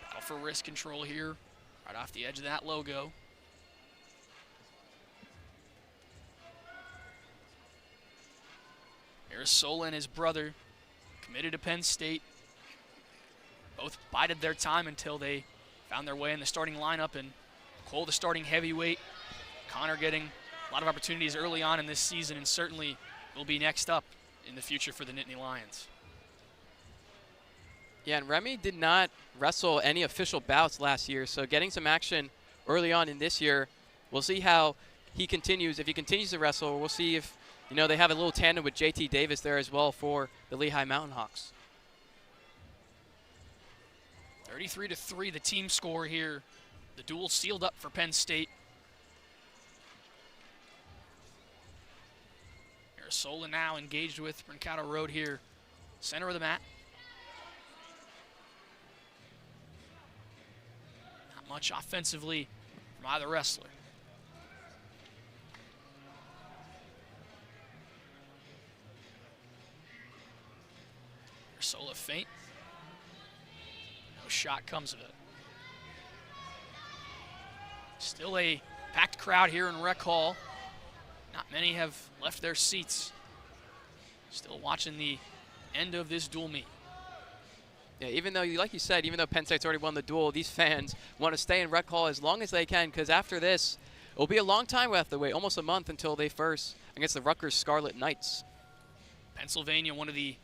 Battle for wrist control here, right off the edge of that logo. Arisola and his brother committed to Penn State. Both bided their time until they found their way in the starting lineup, and Cole the starting heavyweight. Connor getting a lot of opportunities early on in this season and certainly will be next up in the future for the Nittany Lions. Yeah, and Remy did not wrestle any official bouts last year, so getting some action early on in this year, we'll see how he continues. If he continues to wrestle, we'll see if, you know, they have a little tandem with JT Davis there as well for the Lehigh Mountain Hawks. 33-3, the team score here. The duel sealed up for Penn State. Arisola now engaged with Mercado Road here, center of the mat. Not much offensively from either wrestler. Arisola feint. No shot comes of it. Still a packed crowd here in Rec Hall. Not many have left their seats. Still watching the end of this dual meet. Yeah, even though, like you said, even though Penn State's already won the duel, these fans want to stay in Rec Hall as long as they can, because after this, it'll be a long time we have to wait, almost a month until they first against the Rutgers Scarlet Knights. Pennsylvania, one of the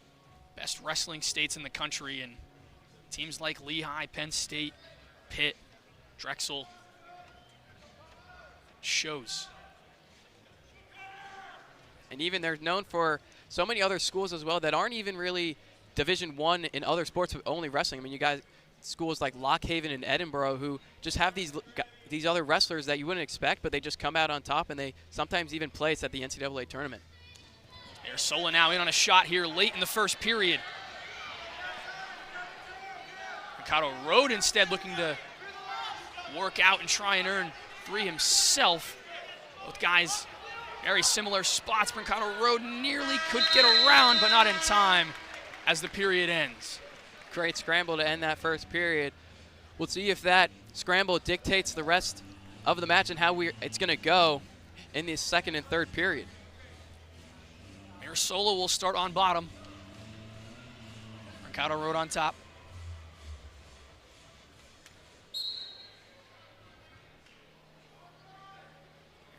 best wrestling states in the country, and teams like Lehigh, Penn State, Pitt, Drexel shows. And even they're known for so many other schools as well that aren't even really Division I in other sports, but only wrestling. I mean, you guys, schools like Lock Haven and Edinboro who just have these other wrestlers that you wouldn't expect, but they just come out on top, and they sometimes even place at the NCAA tournament. Arisola now in on a shot here late in the first period. Mercado Road instead looking to work out and try and earn three himself. Both guys, very similar spots. Brancato Road nearly could get around, but not in time as the period ends. Great scramble to end that first period. We'll see if that scramble dictates the rest of the match and how it's going to go in the second and third period. Mirasola will start on bottom. Brancato Road on top.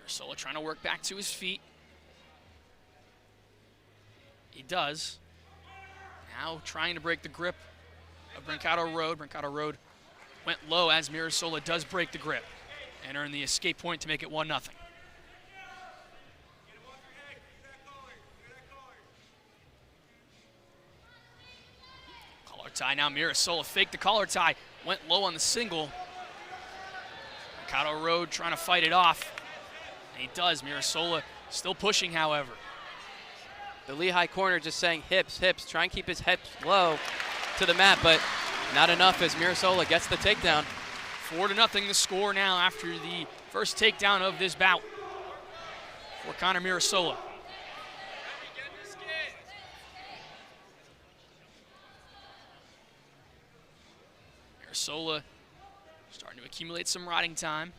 Mirasola trying to work back to his feet. He does. Now trying to break the grip of Brancato Road. Brancato Road went low as Mirasola does break the grip and earn the escape point to make it 1-0. Collar tie now. Mirasola faked the collar tie, went low on the single. Brancato Road trying to fight it off. And he does. Mirasola still pushing, however. The Lehigh corner just saying hips, hips, try and keep his hips low to the mat, but not enough as Mirasola gets the takedown. 4-0 the score now after the first takedown of this bout for Connor Mirasola. Mirasola starting to accumulate some riding time.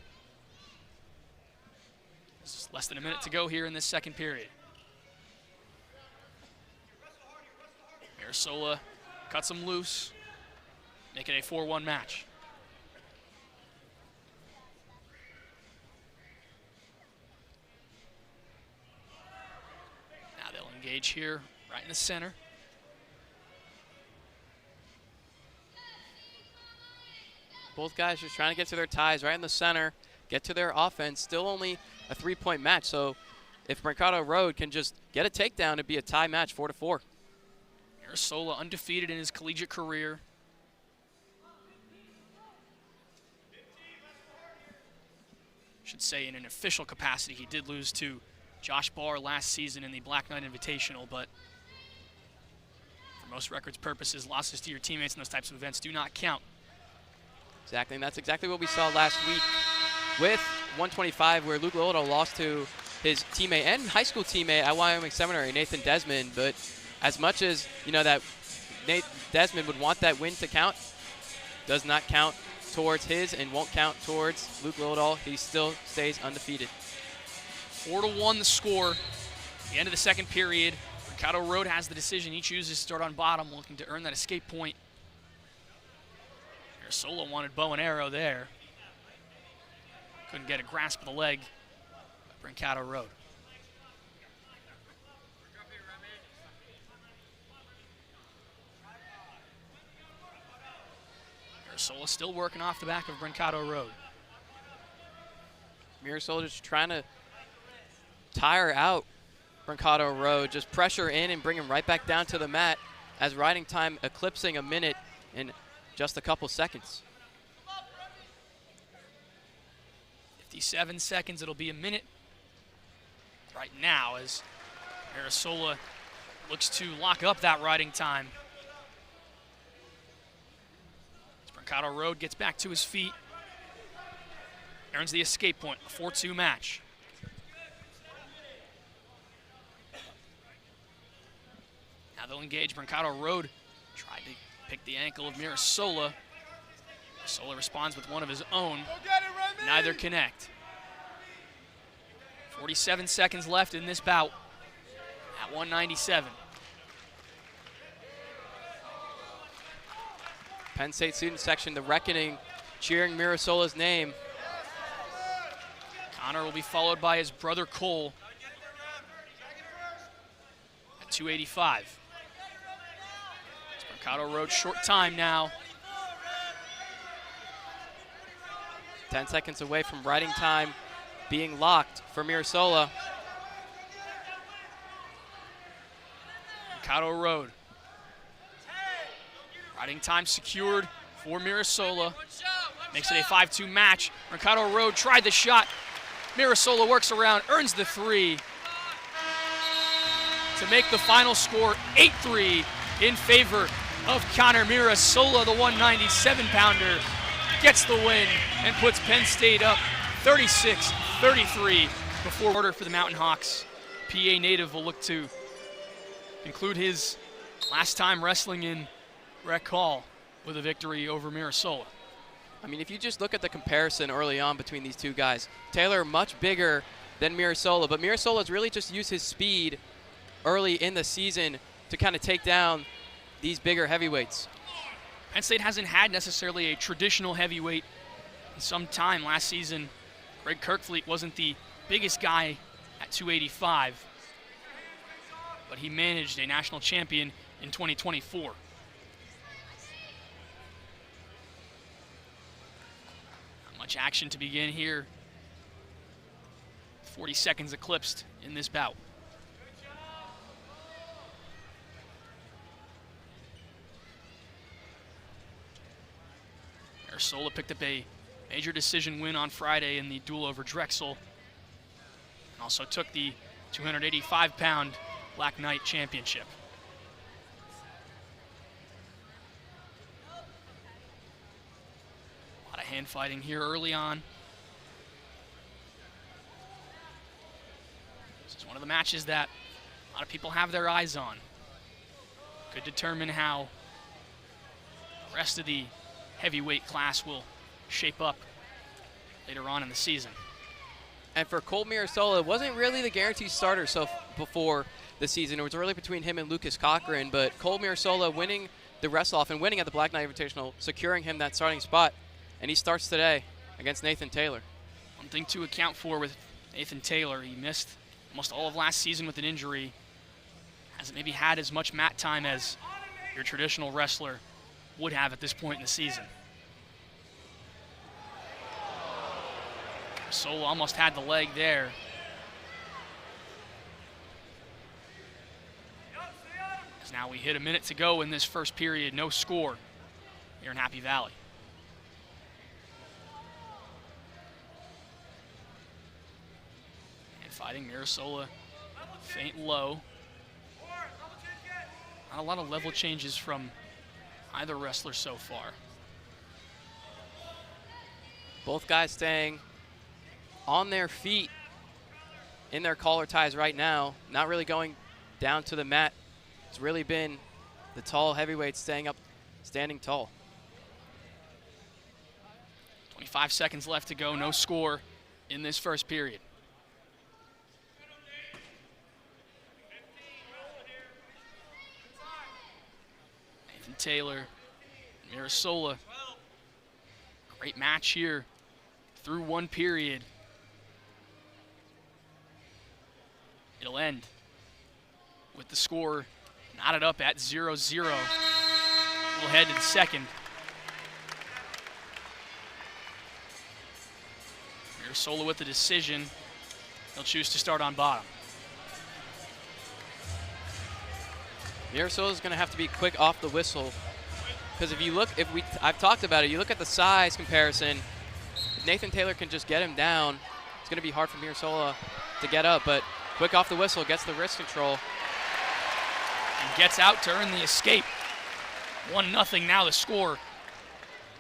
There's less than a minute to go here in this second period. Mirasola cuts him loose, make it a 4-1 match. Now they'll engage here right in the center. Both guys just trying to get to their ties right in the center, get to their offense. Still only a 3-point match, so if Brancato Road can just get a takedown, it'd be a tie match, 4-4. Mirasola undefeated in his collegiate career. Should say in an official capacity, he did lose to Josh Barr last season in the Black Knight Invitational, but for most records purposes, losses to your teammates in those types of events do not count. Exactly, and that's exactly what we saw last week with 125, where Luke Lillido lost to his teammate and high school teammate at Wyoming Seminary, Nathan Desmond. But as much as, that Nate Desmond would want that win to count, does not count towards his and won't count towards Luke Lillido. He still stays undefeated. 4-1 the score. At the end of the second period, Brancato Road has the decision. He chooses to start on bottom, looking to earn that escape point. Mirasola wanted bow and arrow there. Couldn't get a grasp of the leg of Brancato Road. Mirasola still working off the back of Brancato Road. Mirasola just trying to tire out Brancato Road, just pressure in and bring him right back down to the mat as riding time eclipsing a minute in just a couple seconds. 57 seconds, it'll be a minute right now as Mirasola looks to lock up that riding time. Brancato Road gets back to his feet, earns the escape point, a 4-2 match. Now they'll engage. Brancato Road tried to pick the ankle of Mirasola. Mirasola responds with one of his own. Neither connect. 47 seconds left in this bout at 197. Penn State student section, the Reckoning, cheering Mirasola's name. Connor will be followed by his brother Cole at 285. Brancato Road short time now. 10 seconds away from riding time being locked for Mirasola. Brancato Road. Riding time secured for Mirasola. Makes it a 5-2 match. Brancato Road tried the shot. Mirasola works around, earns the 3 to make the final score 8-3 in favor of Connor Mirasola. The 197-pounder gets the win and puts Penn State up 36-33 before order for the Mountain Hawks. PA native will look to conclude his last time wrestling in Rec Hall with a victory over Mirasola. I mean, if you just look at the comparison early on between these two guys, Taylor much bigger than Mirasola, but Mirasola's really just used his speed early in the season to kind of take down these bigger heavyweights. Penn State hasn't had necessarily a traditional heavyweight in some time. Last season, Greg Kirkfleet wasn't the biggest guy at 285, but he managed a national champion in 2024. Not much action to begin here. 40 seconds eclipsed in this bout. Mirasola picked up a major decision win on Friday in the duel over Drexel, and also took the 285-pound Black Knight Championship. A lot of hand fighting here early on. This is one of the matches that a lot of people have their eyes on. Could determine how the rest of the heavyweight class will shape up later on in the season. And for Cole Mirasola, it wasn't really the guaranteed starter before the season. It was really between him and Lucas Cochran, but Cole Mirasola winning the wrestle-off and winning at the Black Knight Invitational, securing him that starting spot, and he starts today against Nathan Taylor. One thing to account for with Nathan Taylor, he missed almost all of last season with an injury. Hasn't maybe had as much mat time as your traditional wrestler would have at this point in the season. Solo almost had the leg there. As now we hit a minute to go in this first period, no score here in Happy Valley. And fighting Mirasola, faint low. Not a lot of level changes from either wrestler so far. Both guys staying on their feet in their collar ties right now, not really going down to the mat. It's really been the tall heavyweights staying up, standing tall. 25 seconds left to go, no score in this first period. Nathan Taylor, Mirasola, great match here through one period. It'll end with the score knotted up at 0-0. We'll head to the second. Mirasola with the decision. He'll choose to start on bottom. Mirasola's going to have to be quick off the whistle, because if you look, I've talked about it, you look at the size comparison, if Nathan Taylor can just get him down, it's going to be hard for Mirasola to get up, but quick off the whistle, gets the wrist control. And gets out to earn the escape. 1-0 now the score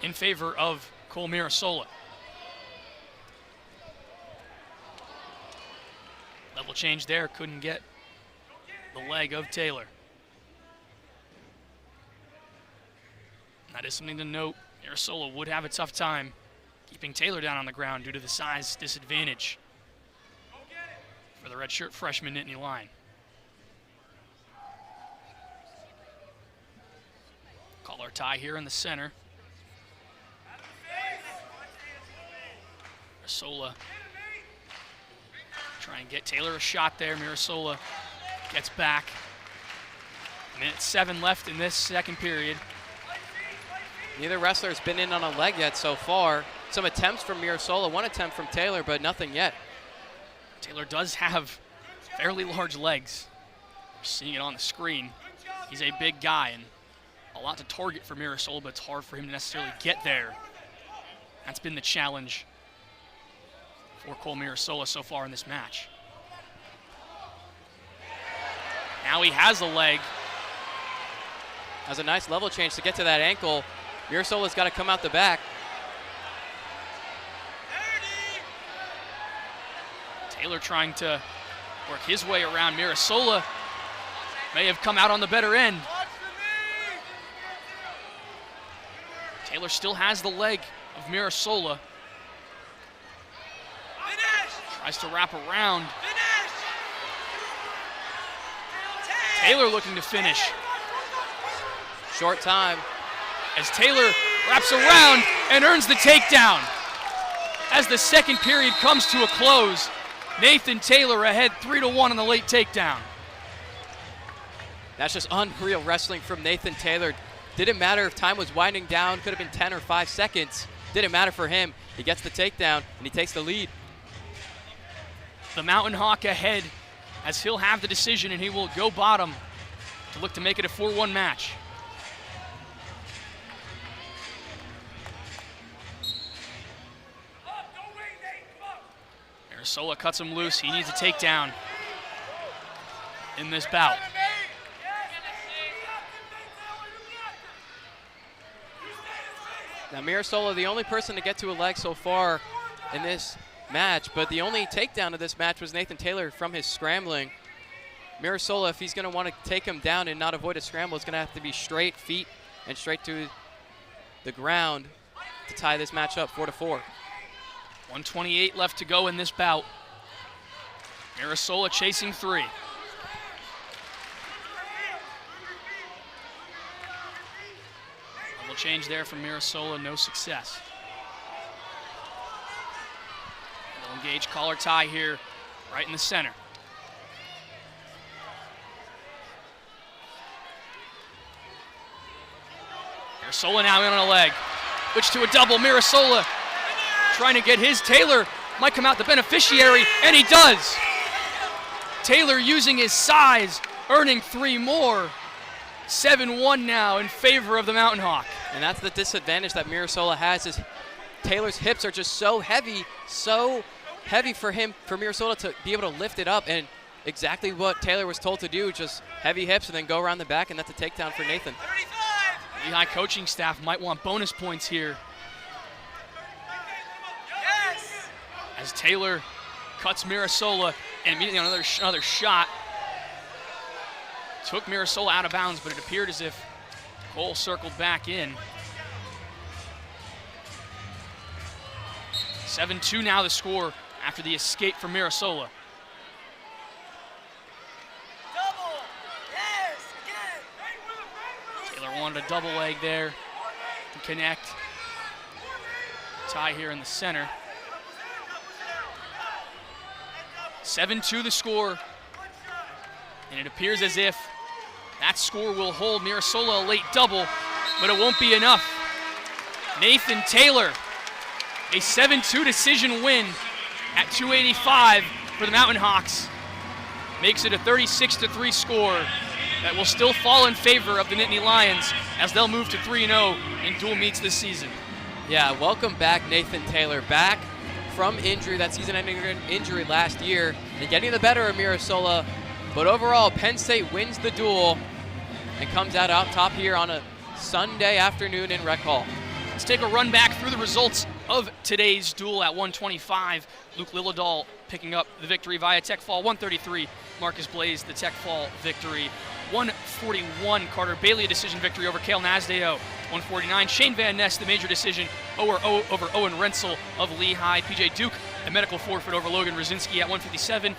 in favor of Cole Mirasola. Level change there, couldn't get the leg of Taylor. That is something to note. Mirasola would have a tough time keeping Taylor down on the ground due to the size disadvantage for the redshirt freshman Nittany Lion. Collar tie here in the center. Mirasola try and get Taylor a shot there. Mirasola gets back. 1:07 left in this second period. Neither wrestler has been in on a leg yet so far. Some attempts from Mirasola, one attempt from Taylor, but nothing yet. Taylor does have fairly large legs. You're seeing it on the screen. He's a big guy and a lot to target for Mirasola, but it's hard for him to necessarily get there. That's been the challenge for Cole Mirasola so far in this match. Now he has a leg. Has a nice level change to get to that ankle. Mirasola's got to come out the back. Taylor trying to work his way around. Mirasola may have come out on the better end. Taylor still has the leg of Mirasola. Tries to wrap around. Taylor looking to finish. Short time. As Taylor wraps around and earns the takedown. As the second period comes to a close, Nathan Taylor ahead 3-1 on the late takedown. That's just unreal wrestling from Nathan Taylor. Didn't matter if time was winding down, could have been 10 or 5 seconds. Didn't matter for him. He gets the takedown and he takes the lead. The Mountain Hawk ahead as he'll have the decision and he will go bottom to look to make it a 4-1 match. Mirasola cuts him loose. He needs a takedown in this bout. Now Mirasola, the only person to get to a leg so far in this match, but the only takedown of this match was Nathan Taylor from his scrambling. Mirasola, if he's going to want to take him down and not avoid a scramble, is going to have to be straight feet and straight to the ground to tie this match up 4-4. 1:28 left to go in this bout. Mirasola chasing 3. Double change there from Mirasola, no success. We'll engage collar tie here, right in the center. Mirasola now in on a leg. Switch to a double. Mirasola trying to get his. Taylor might come out the beneficiary, and he does. Taylor using his size, earning 3 more. 7-1 now in favor of the Mountain Hawk. And that's the disadvantage that Mirasola has, is Taylor's hips are just so heavy for Mirasola to be able to lift it up, and exactly what Taylor was told to do, just heavy hips and then go around the back, and that's a takedown for Nathan. Lehigh coaching staff might want bonus points here. Yes. As Taylor cuts Mirasola and immediately another shot. Took Mirasola out of bounds, but it appeared as if Cole circled back in. 7-2 now the score after the escape from Mirasola. Double. Yes. Again. Taylor wanted a double leg there to connect. Tie here in the center. 7-2 the score. And it appears as if that score will hold. Mirasola a late double, but it won't be enough. Nathan Taylor, a 7-2 decision win at 285 for the Mountain Hawks. Makes it a 36-3 score that will still fall in favor of the Nittany Lions as they'll move to 3-0 in dual meets this season. Yeah, welcome back Nathan Taylor, back from injury, that season-ending injury last year, and getting the better of Mirasola. But overall, Penn State wins the duel and comes out top here on a Sunday afternoon in Rec Hall. Let's take a run back through the results of today's duel at 125. Luke Lillidahl picking up the victory via tech fall. 133, Marcus Blaze, the tech fall victory. 141, Carter Bailey, a decision victory over Cale Nasdeo. 149, Shane Van Ness, the major decision over Owen Rensel of Lehigh. PJ Duke, a medical forfeit over Logan Rosinski at 157.